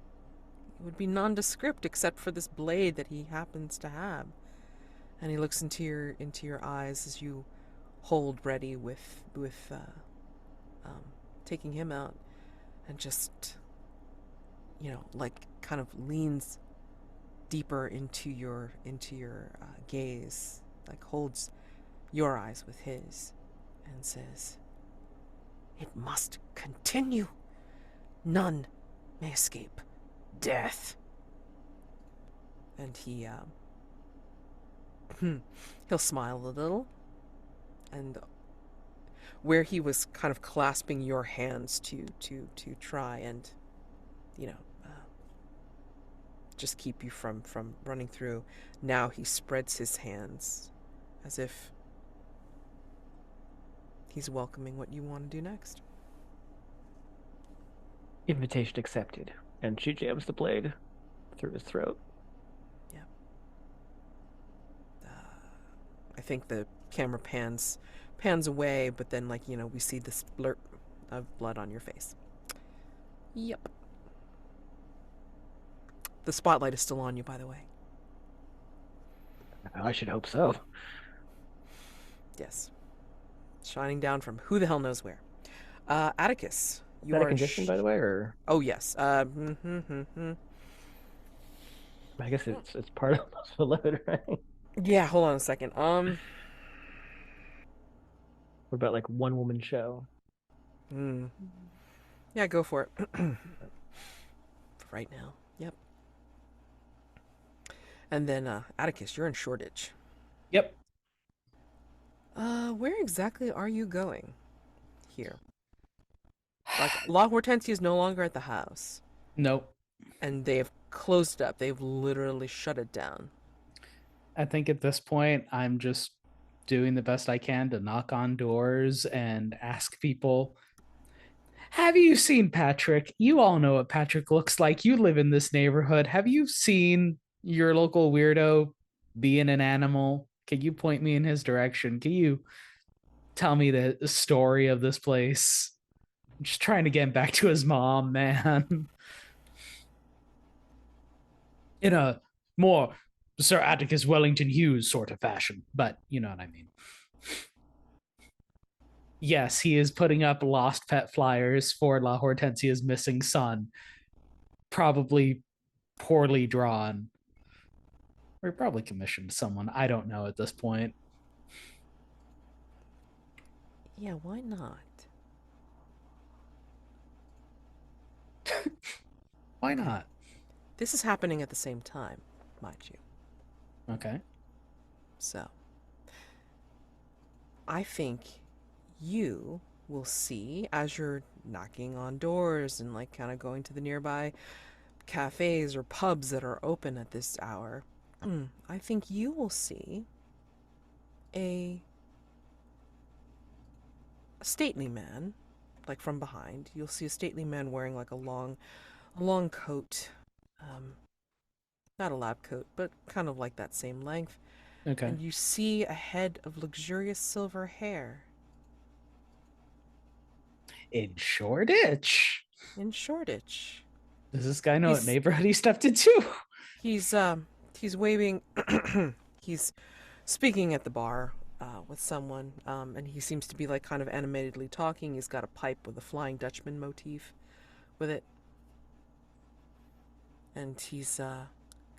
It would be nondescript except for this blade that he happens to have. And he looks into your eyes as you hold ready with taking him out, and just, like kind of leans deeper into your gaze, like holds your eyes with his, and says, "It must continue. None may escape death." And he'll smile a little, and where he was kind of clasping your hands to try and just keep you from running through, now he spreads his hands as if he's welcoming what you want to do next. Invitation accepted. And she jams the blade through his throat. Yeah. I think the camera pans away, but then, like, you know, we see the splurt of blood on your face. Yep. The spotlight is still on you, by the way. I should hope so. Yes. Shining down from who the hell knows where. Atticus, Is you that a are condition, by the way, or Oh, yes. I guess it's part of the load, right? Yeah, hold on a second. What about like one woman show? Yeah, go for it. For right now. Yep. And then, Atticus, you're in Shoreditch. Yep. Where exactly are you going here? Like, La Hortensia is no longer at the house, Nope. and they've closed it up. They've literally shut it down. I think at this point, I'm just doing the best I can to knock on doors and ask people, have you seen Patrick? You all know what Patrick looks like. You live in this neighborhood. Have you seen your local weirdo being an animal? Can you point me in his direction? Can you tell me the story of this place? I'm just trying to get him back to his mom, man. In a more Sir Atticus Wellington-Hughes sort of fashion, but you know what I mean. Yes, he is putting up lost pet flyers for La Hortensia's missing son. Probably poorly drawn. Or probably commissioned someone. I don't know at this point. Yeah, why not? Why not? This is happening at the same time, mind you. Okay. So, I think you will see as you're knocking on doors and, like, kind of going to the nearby cafes or pubs that are open at this hour. I think you will see a stately man, like, from behind. You'll see a stately man wearing, like, a long coat. Not a lab coat, but kind of like that same length. Okay. And you see a head of luxurious silver hair. In Shoreditch. In Shoreditch. Does this guy know what He's- neighborhood he stepped into? He's waving, he's speaking at the bar with someone, and he seems to be, like, kind of animatedly talking. He's got a pipe with a Flying Dutchman motif with it. And he's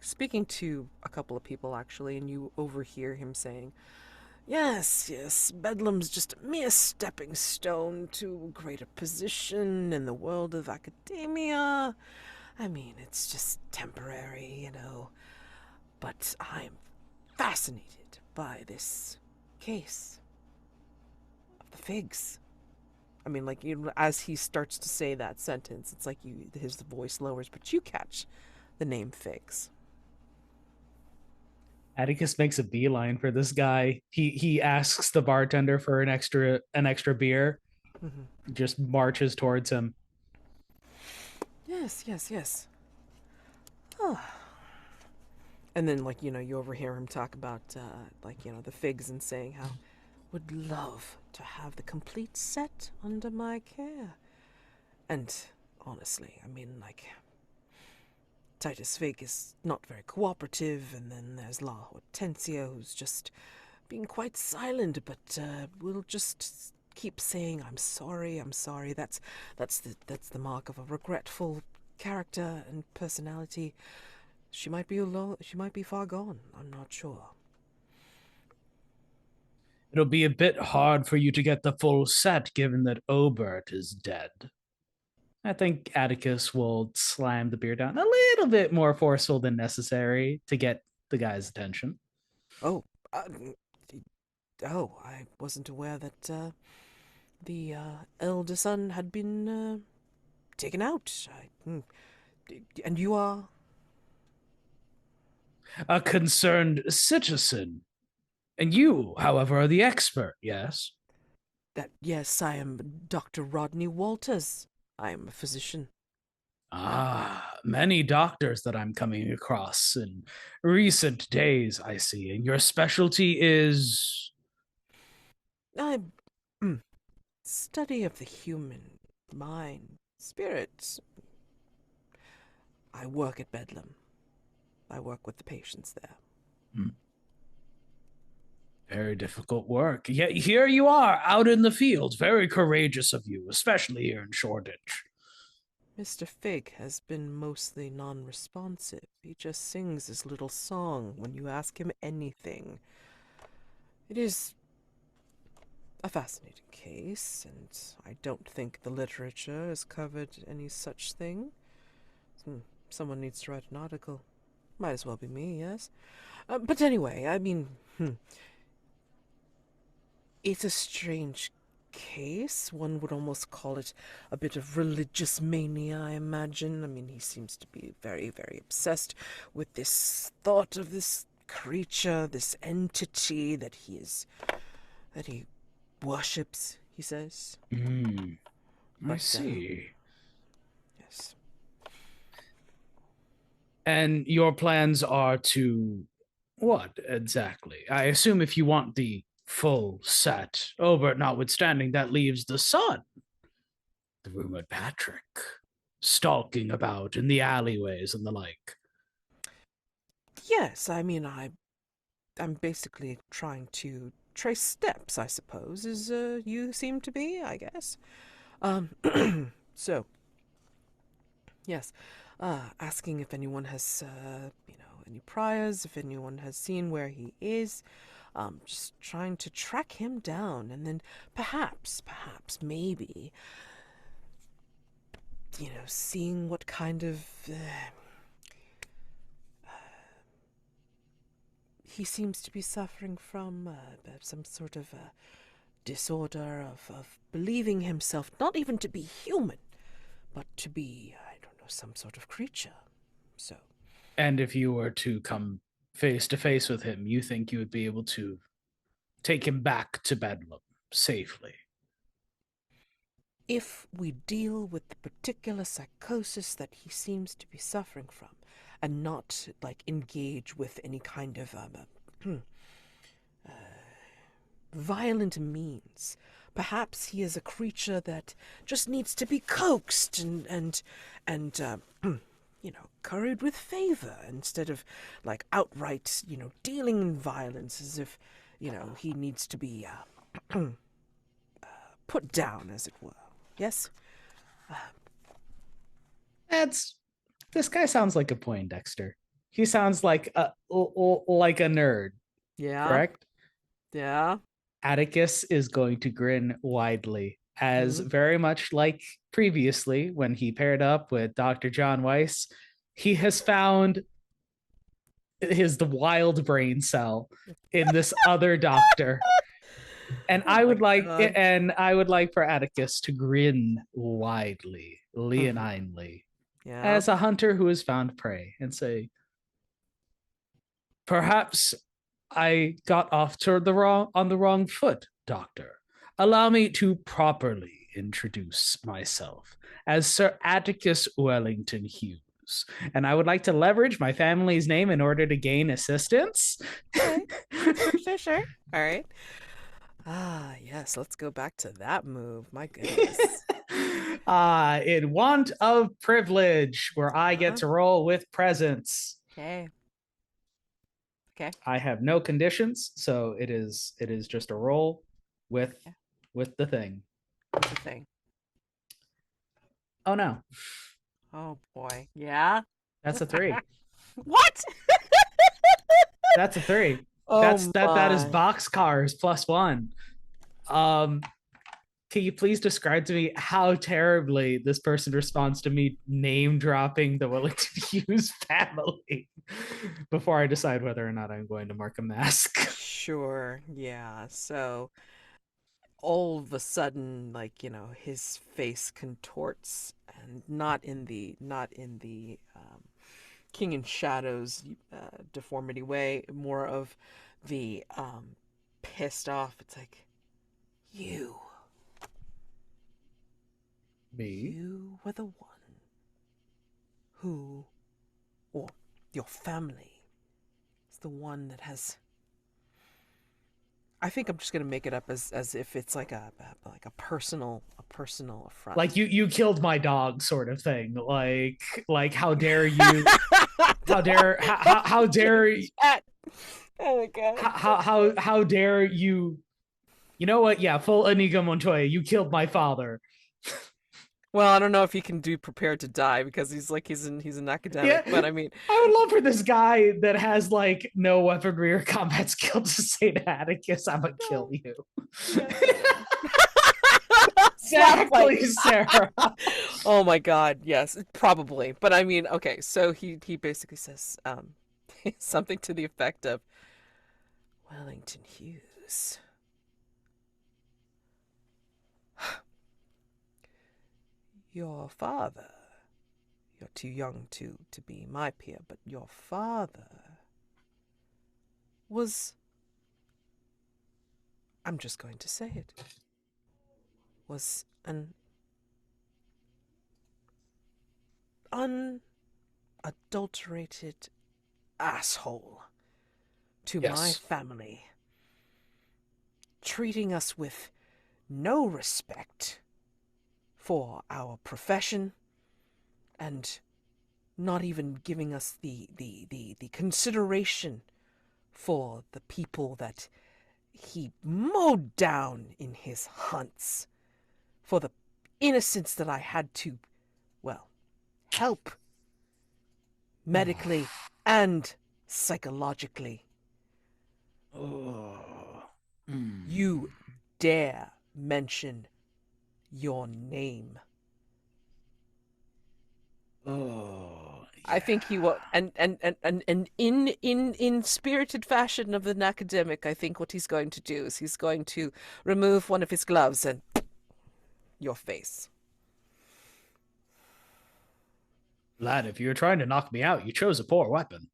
speaking to a couple of people, actually, and you overhear him saying, yes, Bedlam's just a mere stepping stone to a greater position in the world of academia. I mean, it's just temporary, you know. But I'm fascinated by this case of the Figs. I mean, like, you know, as he starts to say that sentence, it's like his voice lowers, but you catch the name Figs. Atticus makes a beeline for this guy. He asks the bartender for an extra beer. Mm-hmm. Just marches towards him. Yes. Oh. And then, like, you know, you overhear him talk about, like, you know, the Figs and saying how would love to have the complete set under my care. And honestly, I mean, like, Titus Figg is not very cooperative, and then there's La Hortensia, who's just being quite silent, but will just keep saying, I'm sorry. That's the mark of a regretful character and personality. She might be far gone. I'm not sure. It'll be a bit hard for you to get the full set, given that Obert is dead. I think Atticus will slam the beer down a little bit more forceful than necessary to get the guy's attention. I wasn't aware that the elder son had been taken out. And you are? A concerned citizen. And you, however, are the expert, yes? Yes, I am Dr. Rodney Walters. I am a physician. Ah, many doctors that I'm coming across in recent days, I see. And your specialty is? I'm study of the human mind, spirit. I work at Bethlem. I work with the patients there. Very difficult work. Yet here you are, out in the field. Very courageous of you, especially here in Shoreditch. Mr. Figg has been mostly non-responsive. He just sings his little song when you ask him anything. It is a fascinating case, and I don't think the literature has covered any such thing. Someone needs to write an article. Might as well be me, yes? But anyway, I mean, it's a strange case. One would almost call it a bit of religious mania, I imagine. I mean, he seems to be very, very obsessed with this thought of this creature, this entity that he worships, he says. I see. Yes. And your plans are to what exactly? I assume if you want the full set, but notwithstanding, that leaves the son, the rumored Patrick, stalking about in the alleyways and the like. Yes, I mean, I'm basically trying to trace steps, I suppose, as you seem to be, I guess. So, yes, asking if anyone has, any priors, if anyone has seen where he is. Just trying to track him down, and then perhaps, maybe, seeing what kind of he seems to be suffering from, some sort of disorder of believing himself not even to be human, but to be, I don't know, some sort of creature. So. And if you were to come face to face with him, you think you would be able to take him back to Bedlam safely? If we deal with the particular psychosis that he seems to be suffering from, and not, engage with any kind of violent means, perhaps he is a creature that just needs to be coaxed and curried with favor, instead of, outright, dealing in violence, as if, he needs to be put down, as it were. Yes? This guy sounds like a Poindexter. He sounds like a nerd. Yeah. Correct? Yeah. Atticus is going to grin widely, as very much like previously when he paired up with Dr. John Weiss, he has found the wild brain cell in this other doctor. And I would like for Atticus to grin widely, leoninely, as a hunter who has found prey, and say, "Perhaps I got off on the wrong foot, Doctor. Allow me to properly introduce myself as Sir Atticus Wellington-Hughes, and I would like to leverage my family's name in order to gain assistance." Okay. Sure. All right. Ah, yes, let's go back to that move. My goodness. In want of privilege, where I get to roll with presence. Okay. I have no conditions, so it is just a roll with the thing. What's the thing? Oh no. Oh boy. Yeah. That's a 3. What? That's a 3. Oh, that is boxcars +1. Can you please describe to me how terribly this person responds to me name dropping the Wellington-Hughes family before I decide whether or not I'm going to mark a mask? Sure. Yeah. So all of a sudden, his face contorts, and not in the King in Shadows deformity way, more of the pissed off. It's like, you. Me? You were the one who, or your family, is the one that has... I think I'm just gonna make it up as if it's like a personal affront. Like you killed my dog sort of thing. Like how dare you? How dare Oh my god. how dare you? You know what? Yeah, full Inigo Montoya. You killed my father. Well, I don't know if he can do Prepare to Die because he's an academic, Yeah. but I mean, I would love for this guy that has like no weaponry or combat skill to say to Atticus, "I'm gonna kill you." Exactly, Sarah. Oh my god, yes, probably. But I mean, okay, so he basically says something to the effect of Wellington-Hughes. Your father. You're too young to be my peer, but your father was, I'm just going to say it, was an unadulterated asshole to my Yes. family, treating us with no respect for our profession and not even giving us the consideration for the people that he mowed down in his hunts, for the innocents that I had to, well, help medically and psychologically. You dare mention your name. I think he will, and in spirited fashion of an academic, I think what he's going to do is he's going to remove one of his gloves and your face. Lad, if you were trying to knock me out, you chose a poor weapon.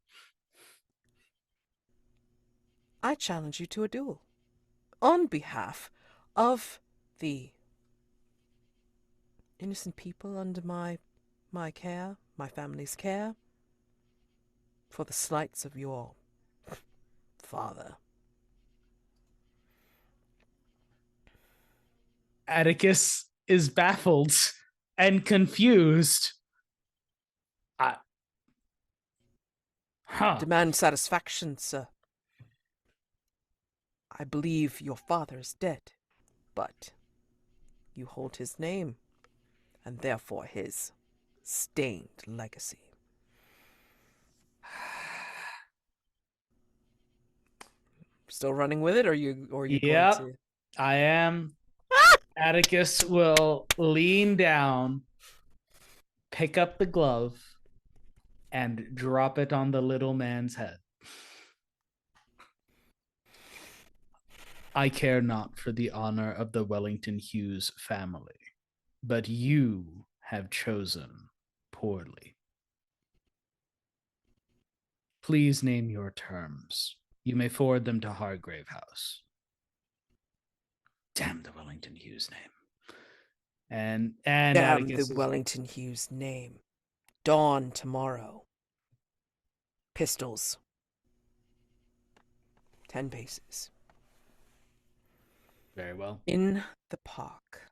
I challenge you to a duel on behalf of the innocent people under my care, my family's care, for the slights of your father. Atticus is baffled and confused. Demand satisfaction, sir. I believe your father is dead, but you hold his name, and therefore his stained legacy. Still running with it, or are you Yep, going to? I am. Atticus will lean down, pick up the glove, and drop it on the little man's head. I care not for the honor of the Wellington-Hughes family, but you have chosen poorly. Please name your terms. You may forward them to Hargrave House. Damn the Wellington-Hughes name. And Damn Atticus the is... Wellington-Hughes name. Dawn tomorrow. Pistols. 10 paces. Very well. In the park.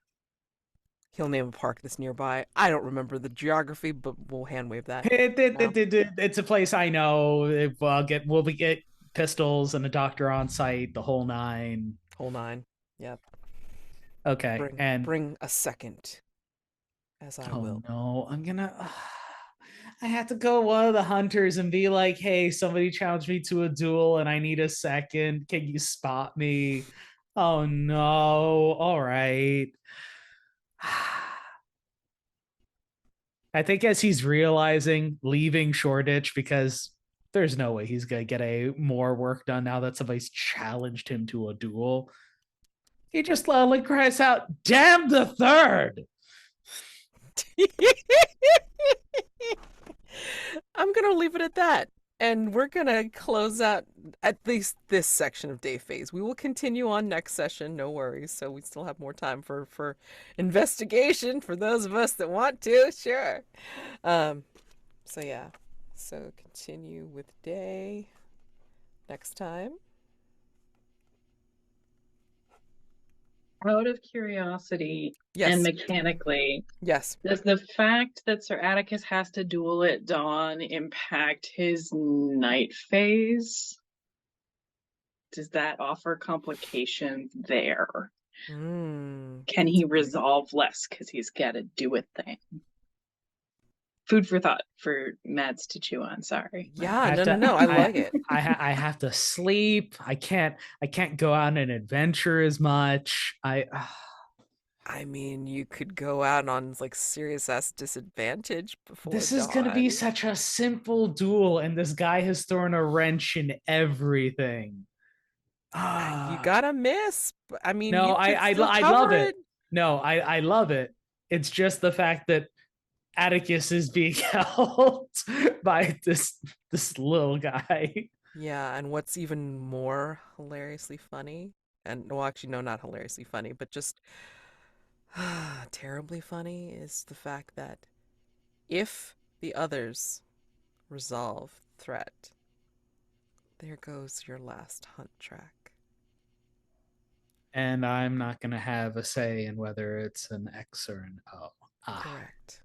He'll name a park that's nearby. I don't remember the geography, but we'll hand wave that. It's a place I know. We'll get pistols and a doctor on site, the whole nine. Whole nine. Yep. Okay. Bring a second. As I will. No, I have to go one of the hunters and be like, hey, somebody challenged me to a duel and I need a second. Can you spot me? Oh no. All right. I think as he's realizing, leaving Shoreditch, because there's no way he's going to get more work done now that somebody's challenged him to a duel, he just loudly cries out, damn the third! I'm going to leave it at that. And we're going to close out at least this section of Day Phase. We will continue on next session, no worries. So we still have more time for investigation for those of us that want to, sure. So yeah, so continue with Day next time. Out of curiosity Yes. and mechanically, Yes. does the fact that Sir Atticus has to duel at dawn impact his night phase? Does that offer complications there? Can he resolve less because he's got to do a thing? Food for thought for Mads to chew on. Sorry. Yeah, no. I like it. I have to sleep. I can't go out and adventure as much. I mean, you could go out on like serious ass disadvantage before This is gonna be dawn. such a simple duel, and this guy has thrown a wrench in everything. You gotta miss. I mean, no, you could I still love cover it. No, I love it. It's just the fact that Atticus is being helped by this little guy. Yeah, and what's even more hilariously funny, and well, actually, no, not hilariously funny, but just terribly funny, is the fact that if the others resolve threat, there goes your last hunt track. And I'm not going to have a say in whether it's an X or an O. Correct.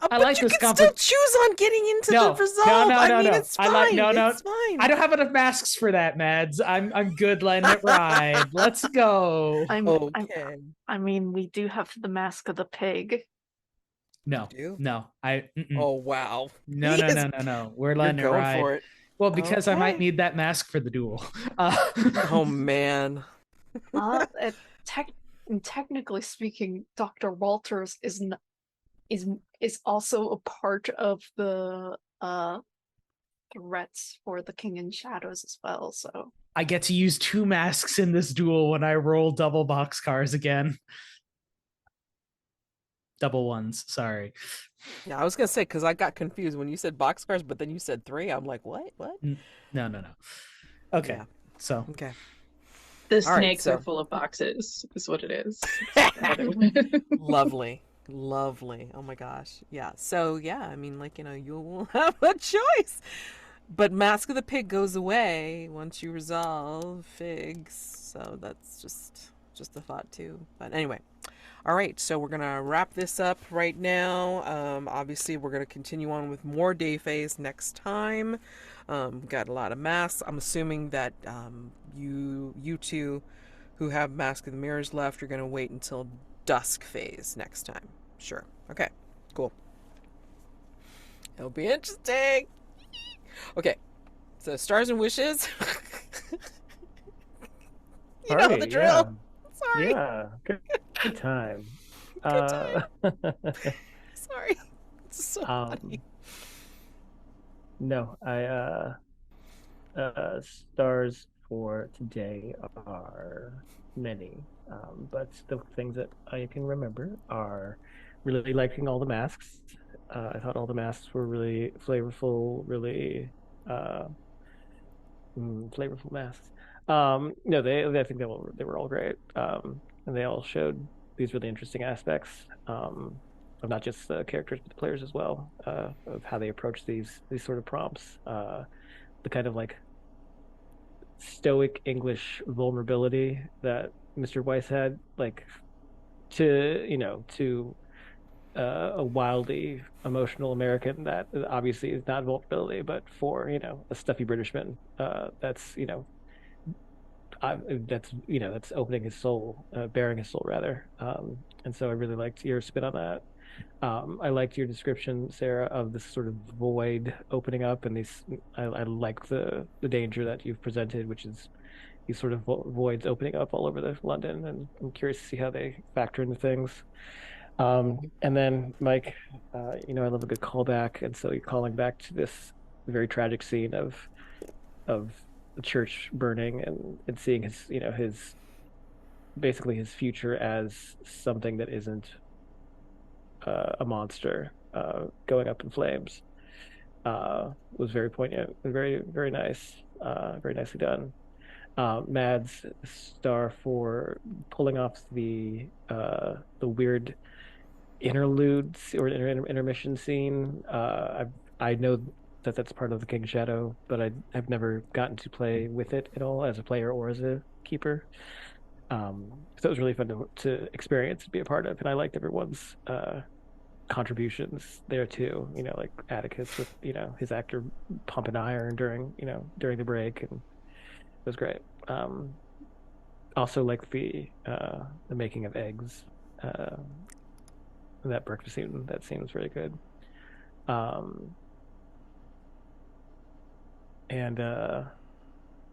I but like you this can still choose on getting into the resolve. I mean, it's fine. It's fine. I don't have enough masks for that, Mads. I'm good letting it ride. Let's go. Okay. I mean, we do have the Mask of the Pig. No. Oh wow. No. We're letting it ride. For it. Well, because I might need that mask for the duel. Oh man. Technically speaking, Dr. Walters is also a part of the threats for the King in Shadows as well. So I get to use 2 masks in this duel when I roll double boxcars again. Double ones, sorry. Yeah, I was gonna say, because I got confused when you said boxcars, but then you said 3. I'm like, what? No. Okay, yeah. So okay. The snakes are full of boxes, is what it is. Lovely. Oh my gosh. Yeah. So yeah, I mean, like, you will have a choice. But Mask of the Pig goes away once you resolve Figs. So that's just a thought too. But anyway. All right, so we're gonna wrap this up right now. Obviously, we're gonna continue on with more day phase next time. Got a lot of masks. I'm assuming that you two who have Mask of the Mirrors left, you're gonna wait until dusk phase next time. Sure. Okay. Cool. It'll be interesting. Okay. So stars and wishes. you know the drill. Yeah. Sorry. Yeah. Good time. Good time. Sorry. It's so funny. No, stars for today are many, but the things that I can remember are really liking all the masks. I thought all the masks were really flavorful, really flavorful masks. No, I think they were all great, and they all showed these really interesting aspects of not just the characters but the players as well, of how they approach these sort of prompts. The kind of like stoic English vulnerability that Mr. Weiss had, like to a wildly emotional American, that obviously is not vulnerability, but for a stuffy Britishman, that's that's opening his soul, bearing his soul rather. And so I really liked your spin on that. I liked your description, Sarah, of this sort of void opening up, and I like the danger that you've presented, which is these sort of voids opening up all over London, and I'm curious to see how they factor into things. And then Mike, I love a good callback, and so you're calling back to this very tragic scene of the church burning, and seeing his basically his future as something that isn't a monster going up in flames. Was very poignant, very, very nice, very nicely done. Mads star for pulling off the weird interludes or intermission scene. I know that that's part of the King Shadow, but I've never gotten to play with it at all as a player or as a keeper. So it was really fun to experience and be a part of, and I liked everyone's contributions there too. You know, like Atticus with his actor pumping iron during the break, and it was great. Also like the making of eggs. That breakfast scene, that scene was really good. And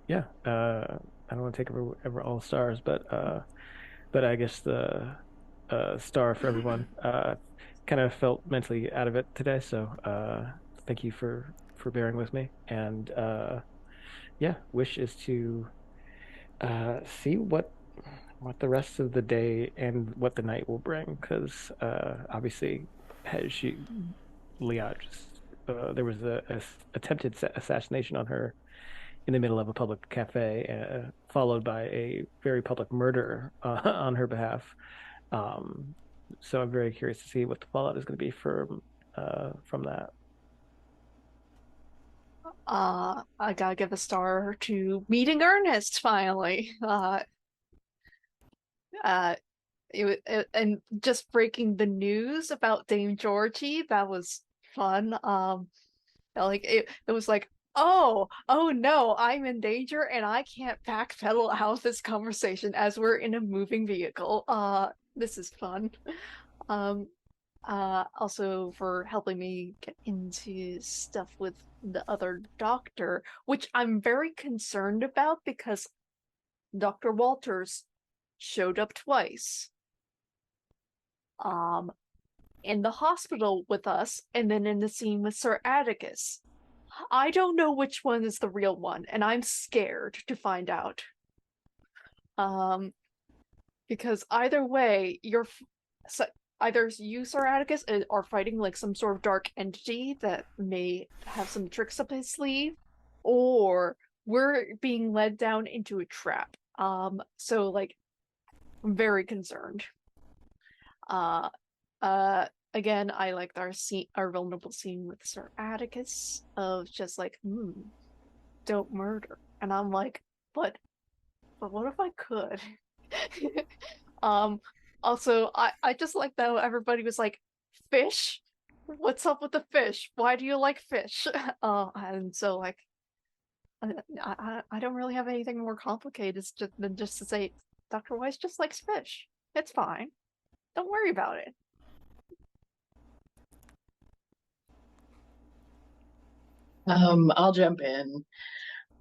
yeah, I don't want to take over all the stars, but I guess the star for everyone kind of felt mentally out of it today. So thank you for bearing with me. And yeah, wish is to see what the rest of the day and what the night will bring, because obviously Liat just there was a attempted assassination on her in the middle of a public cafe, followed by a very public murder on her behalf. So I'm very curious to see what the fallout is going to be from that. I gotta give a star to meeting Ernest finally. And just breaking the news about Dame Georgie, that was fun. Like it was like, oh no, I'm in danger and I can't backpedal out of this conversation as we're in a moving vehicle. This is fun. Also for helping me get into stuff with the other doctor, which I'm very concerned about because Dr. Walters showed up twice. In the hospital with us, and then in the scene with Sir Atticus. I don't know which one is the real one, and I'm scared to find out. Because either way, either you, Sir Atticus, are fighting like some sort of dark entity that may have some tricks up his sleeve, or we're being led down into a trap. So like, I'm very concerned. Again, I liked our vulnerable scene with Sir Atticus of just like, don't murder. And I'm like, but what if I could? Also, I just like that everybody was like, fish? What's up with the fish? Why do you like fish? And so like, I don't really have anything more complicated than just to say, Dr. Weiss just likes fish. It's fine. Don't worry about it. I'll jump in.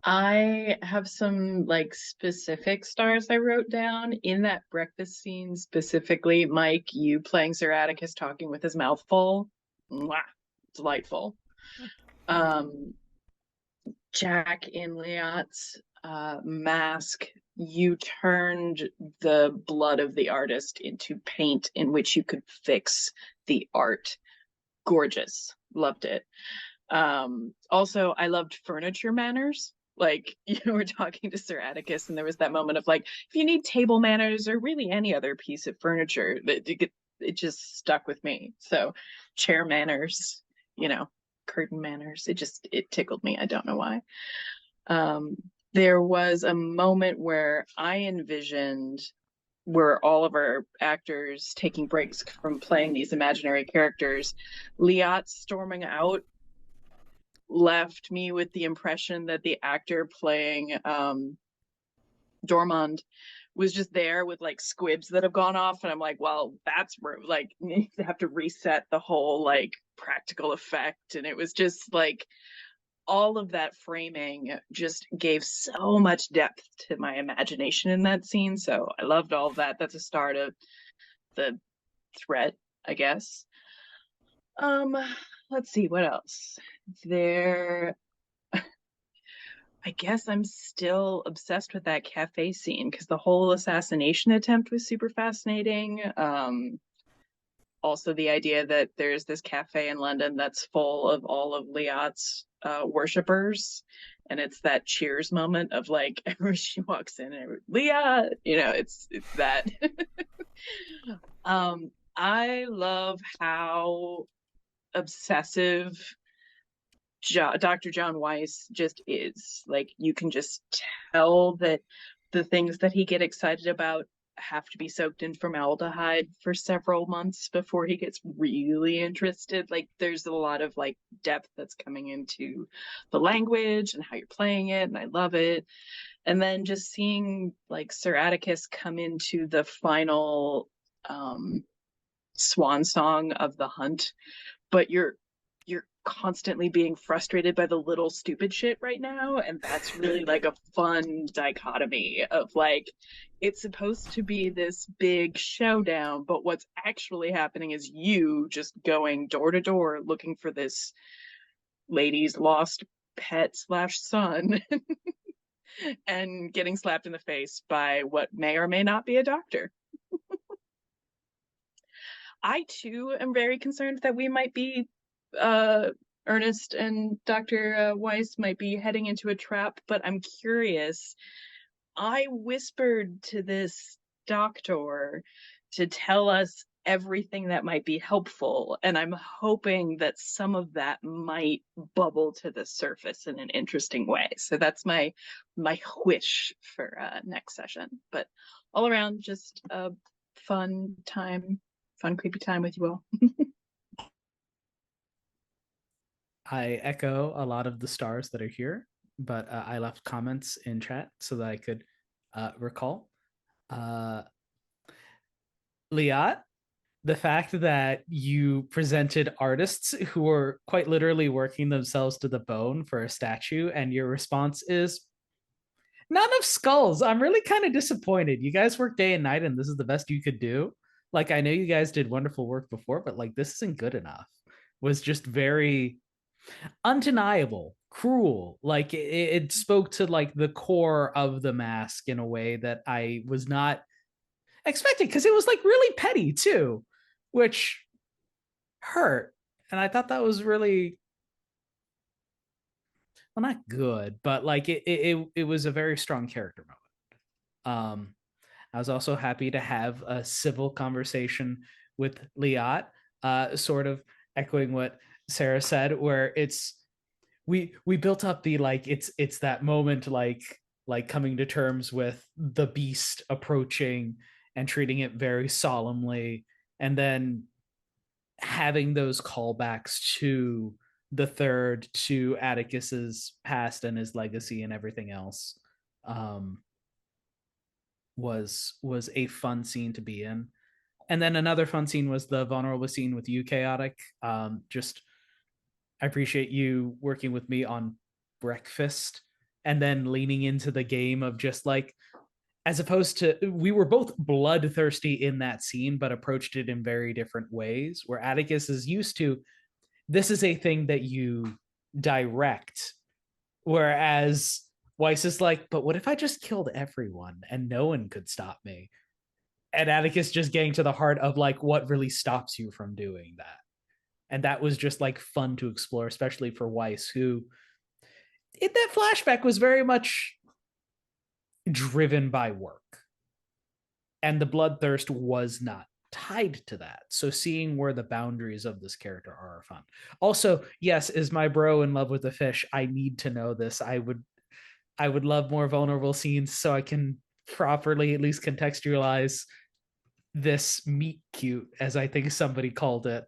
I have some like specific stars I wrote down in that breakfast scene specifically. Mike, you playing Sir Atticus talking with his mouth full. Mwah, delightful. Jack in Liat's mask, you turned the blood of the artist into paint in which you could fix the art. Gorgeous. Loved it. Also, I loved furniture manners. Like, you were talking to Sir Atticus, and there was that moment of like, if you need table manners or really any other piece of furniture, it just stuck with me. So, chair manners, curtain manners, it tickled me. I don't know why. There was a moment where I envisioned where all of our actors taking breaks from playing these imaginary characters, Liat storming out left me with the impression that the actor playing Dormond was just there with like squibs that have gone off, and I'm like, well, that's like you have to reset the whole like practical effect. And it was just like all of that framing just gave so much depth to my imagination in that scene. So I loved all of that. That's a start of the threat, I guess. Let's see what else there. I guess I'm still obsessed with that cafe scene because the whole assassination attempt was super fascinating. Also the idea that there's this cafe in London that's full of all of Liat's worshippers, and it's that Cheers moment of like every she walks in and Liat, it's that. I love how obsessive Dr. John Weiss just is. Like, you can just tell that the things that he get excited about have to be soaked in formaldehyde for several months before he gets really interested. Like there's a lot of like depth that's coming into the language and how you're playing it, and I love it. And then just seeing like Sir Atticus come into the final swan song of the hunt, but you're constantly being frustrated by the little stupid shit right now, and that's really like a fun dichotomy of like, it's supposed to be this big showdown, but what's actually happening is you just going door to door looking for this lady's lost pet slash son and getting slapped in the face by what may or may not be a doctor. I too am very concerned that we might be Ernest and Dr. Weiss might be heading into a trap, but I'm curious. I whispered to this doctor to tell us everything that might be helpful, and I'm hoping that some of that might bubble to the surface in an interesting way. So that's my wish for next session. But all around, just a fun creepy time with you all. I echo a lot of the stars that are here, but I left comments in chat so that I could recall. Liat, the fact that you presented artists who are quite literally working themselves to the bone for a statue, and your response is, not enough skulls. I'm really kind of disappointed. You guys work day and night, and this is the best you could do. Like, I know you guys did wonderful work before, but like, this isn't good enough. Was just very undeniable, cruel. Like it spoke to like the core of the mask in a way that I was not expecting, because it was like really petty too, which hurt. And I thought that was really, well, not good, but like it was a very strong character moment. I was also happy to have a civil conversation with Liat, sort of echoing what Sarah said, where it's we built up the like it's that moment like coming to terms with the beast approaching and treating it very solemnly, and then having those callbacks to the third, to Atticus's past and his legacy and everything else, was a fun scene to be in. And then another fun scene was the vulnerable scene with you, Chaotic. Just I appreciate you working with me on breakfast and then leaning into the game of just like, as opposed to, we were both bloodthirsty in that scene, but approached it in very different ways, where Atticus is used to, this is a thing that you direct, whereas Weiss is like, but what if I just killed everyone and no one could stop me? And Atticus just getting to the heart of like, what really stops you from doing that? And that was just like fun to explore, especially for Weiss, who in that flashback was very much driven by work. And the bloodthirst was not tied to that. So seeing where the boundaries of this character are fun. Also, yes, is my bro in love with the fish? I need to know this. I would love more vulnerable scenes so I can properly at least contextualize this meet cute, as I think somebody called it.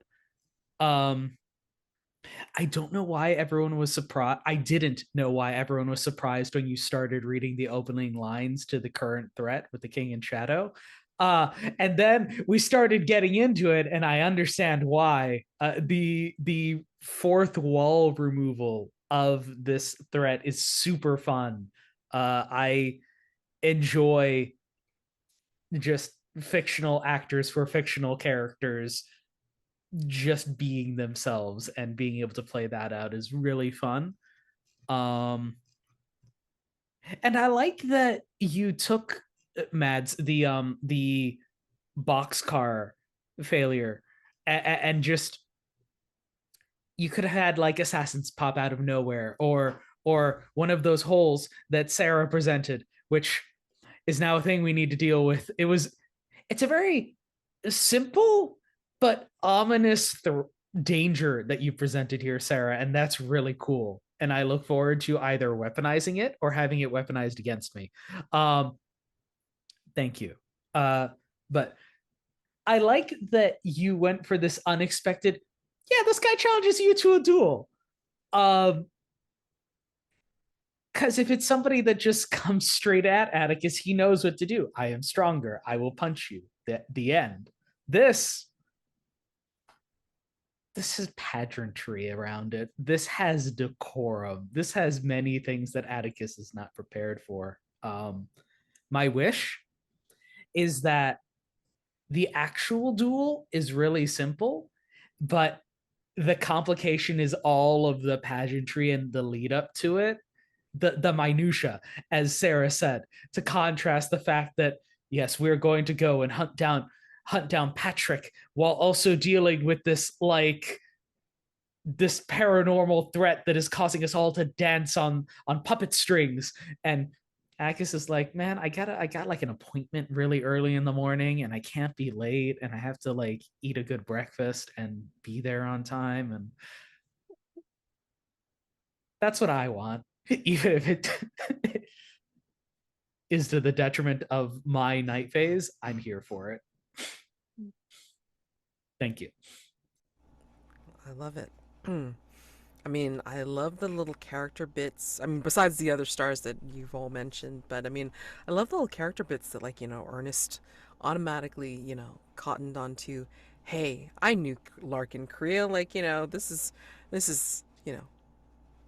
I don't know why everyone was surprised. I didn't know why everyone was surprised when you started reading the opening lines to the current threat with the King in Shadow. And then we started getting into it, and I understand why. The fourth wall removal of this threat is super fun. I enjoy just fictional actors for fictional characters just being themselves, and being able to play that out is really fun. And I like that you took Mads the boxcar failure and just, you could have had like assassins pop out of nowhere, or one of those holes that Sarah presented, which is now a thing we need to deal with. It's a very simple but ominous danger that you presented here, Sarah, and that's really cool. And I look forward to either weaponizing it or having it weaponized against me. Thank you. But I like that you went for this unexpected. Yeah, this guy challenges you to a duel. Because if it's somebody that just comes straight at Atticus, he knows what to do. I am stronger. I will punch you. The end. This has pageantry around it. This has decorum. This has many things that Atticus is not prepared for. My wish is that the actual duel is really simple, but the complication is all of the pageantry and the lead up to it, the minutia, as Sarah said, to contrast the fact that yes, we're going to go and hunt down Patrick while also dealing with this paranormal threat that is causing us all to dance on puppet strings. And Atticus is like, man, I got like an appointment really early in the morning and I can't be late and I have to like eat a good breakfast and be there on time. And that's what I want. Even if it is to the detriment of my night phase, I'm here for it. Thank you. I love it. I mean, I love the little character bits. I mean, besides the other stars that you've all mentioned, but I mean, I love the little character bits that, like, Ernest automatically, cottoned onto, hey, I knew Larkin Creel, like, this is,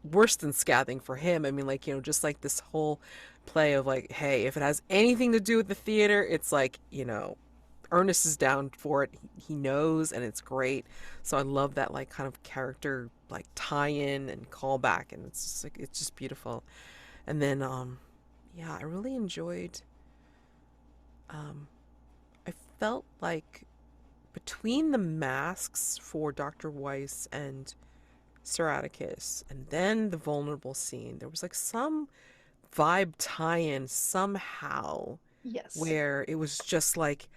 worse than scathing for him. I mean, like, just like this whole play of like, hey, if it has anything to do with the theater, it's like, Ernest is down for it. He knows, and it's great. So I love that like kind of character like tie-in and callback, and it's just like it's just beautiful. And then yeah, I really enjoyed. I felt like between the masks for Dr. Weiss and Sir Atticus, and then the vulnerable scene, there was like some vibe tie-in somehow. Yes. Where it was just like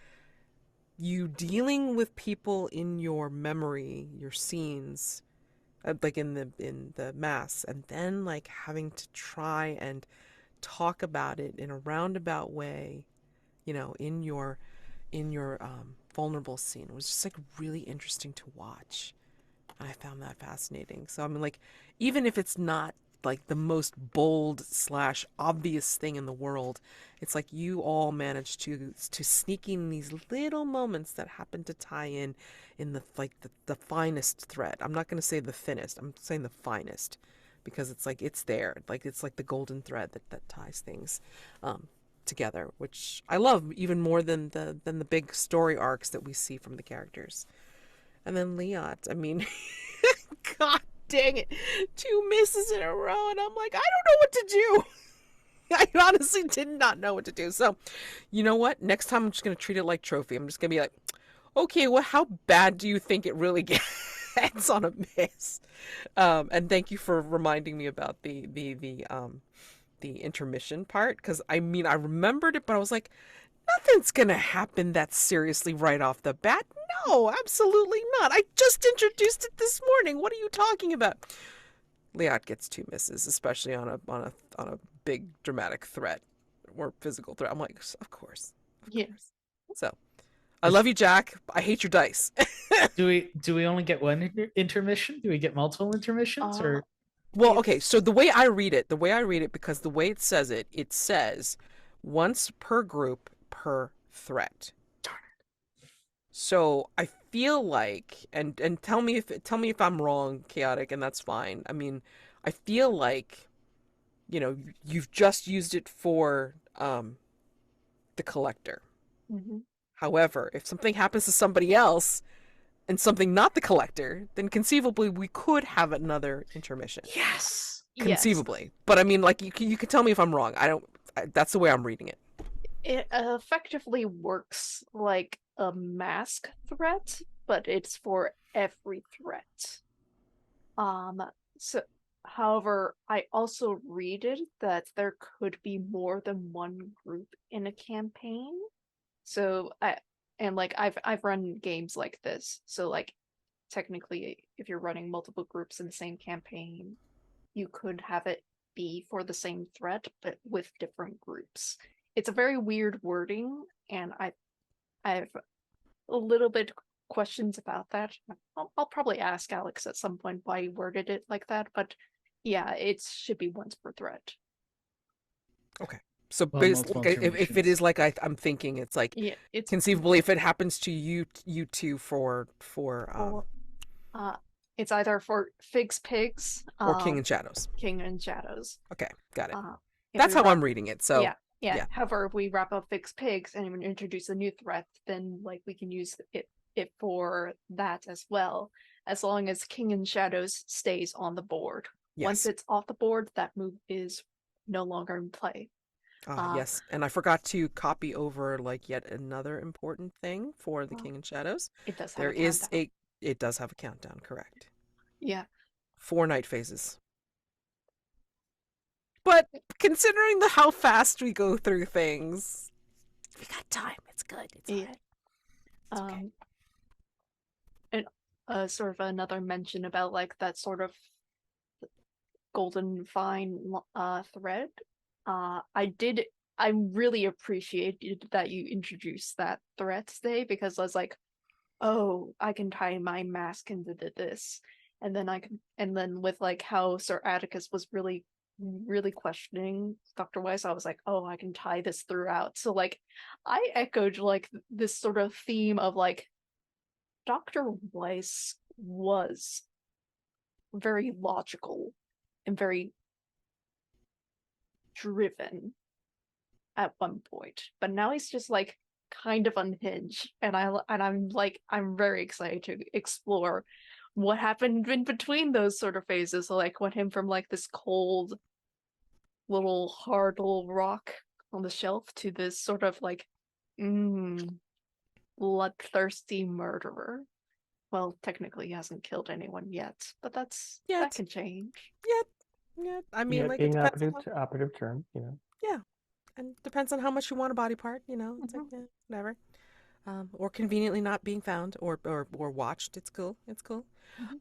you dealing with people in your memory, your scenes, like in the mass, and then like having to try and talk about it in a roundabout way, in your vulnerable scene. It was just like really interesting to watch. And I found that fascinating. So I mean, like, even if it's not like the most bold / obvious thing in the world, it's like you all managed to sneak in these little moments that happen to tie in the finest thread. I'm not going to say the thinnest. I'm saying the finest, because it's like it's there. Like it's like the golden thread that ties things together, which I love even more than the big story arcs that we see from the characters. And then Liat, I mean, God dang it, 2 misses in a row, and I'm like, I don't know what to do. I honestly did not know what to do. So, you know what? Next time I'm just going to treat it like trophy. I'm just going to be like, okay, well, how bad do you think it really gets on a miss? And thank you for reminding me about the intermission part, because I mean, I remembered it, but I was like, nothing's going to happen that seriously right off the bat. No, absolutely not. I just introduced it this morning. What are you talking about? Liat gets 2 misses, especially on a big dramatic threat or physical threat. I'm like, of course. Yes. So, I love you, Jack. I hate your dice. Do we only get one intermission? Do we get multiple intermissions or? Well, okay. So the way I read it, because the way it says once per group per threat. Darn it. So I feel like, and tell me if I'm wrong, Chaotic, and that's fine. I mean, I feel like, you've just used it for the collector. Mm-hmm. However, if something happens to somebody else and something not the collector, then conceivably we could have another intermission. Yes. Conceivably. Yes. But I mean, like, you can tell me if I'm wrong. That's the way I'm reading it. It effectively works like a mask threat, but it's for every threat. So, however, I also read it that there could be more than one group in a campaign. So I've run games like this. So like technically, if you're running multiple groups in the same campaign, you could have it be for the same threat, but with different groups. it's a very weird wording, and I have a little bit questions about that. I'll probably ask Alex at some point why he worded it like that, but yeah, it should be once per threat. Okay. So Well, multiple basically, if it intermissions. is like I'm thinking, it's like Yeah, it's conceivably if it happens to you two or, or it's either for Figg's Pigs, King in Shadows. King in Shadows. Okay, got it. If That's we how wrap- I'm reading it. So yeah. yeah. However, if we wrap up Figg's Pigs and we introduce a new threat, then like we can use it for that as well, as long as King in Shadows stays on the board. Yes. Once it's off the board, that move is no longer in play. Yes, and I forgot to copy over like yet another important thing for the King in Shadows. It does have There a is countdown. it does have a countdown, correct? Yeah. 4 night phases. But considering how fast we go through things, we got time. It's good. It's fine. Yeah. It's okay. And sort of another mention about like that sort of golden fine thread. I really appreciated that you introduced that thread today, because I was like, oh, I can tie my mask into this, and then with like how Sir Atticus was really questioning Dr. Weiss, I was like, oh, I can tie this throughout. So like I echoed like this sort of theme of like Dr. Weiss was very logical and very driven at one point, but now he's just like kind of unhinged, and I'm very excited to explore what happened in between those sort of phases. So like went him from like this cold little hard little rock on the shelf to this sort of like bloodthirsty murderer. Well, technically he hasn't killed anyone yet, but that can change. Yeah. I mean, like being it depends operative term, you know. Yeah, and depends on how much you want a body part. You know, it's like whatever. Or conveniently not being found or watched. It's cool. It's cool.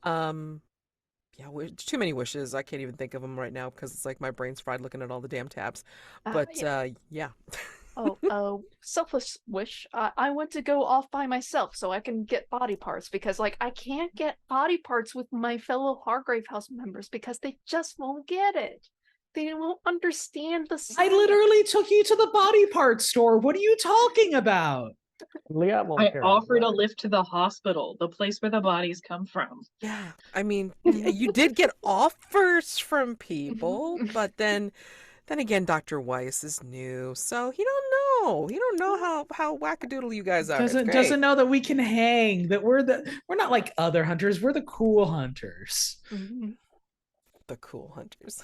Yeah, too many wishes. I can't even think of them right now because it's like my brain's fried looking at all the damn tabs. But yeah. Selfless wish. I want to go off by myself so I can get body parts, because like I can't get body parts with my fellow Hargrave House members because they just won't get it. They won't understand the science. I literally took you to the body part store. What are you talking about? Liat won't I care. offered a lift to the hospital, the place where the bodies come from. Yeah, I mean, you did get offers from people, but then again, Dr. Weiss is new, so he don't know. He don't know how wackadoodle you guys are. Doesn't know that we can hang. That we're not like other hunters. We're the cool hunters. The cool hunters.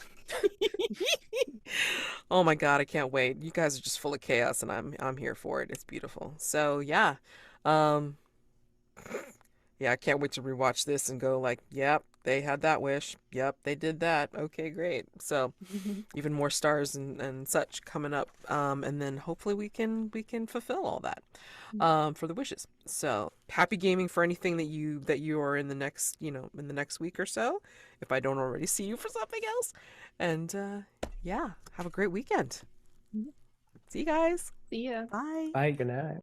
Oh my god, I can't wait. You guys are just full of chaos, and I'm here for it. It's beautiful. So yeah, yeah, I can't wait to rewatch this and go like, yep, they had that wish. Yep, they did that. Okay, great. So even more stars and such coming up, and then hopefully we can fulfill all that for the wishes. So happy gaming for anything that you are in the next in the next week or so, if I don't already see you for something else. And yeah, have a great weekend. See you guys. See ya. Bye. Bye. Good night.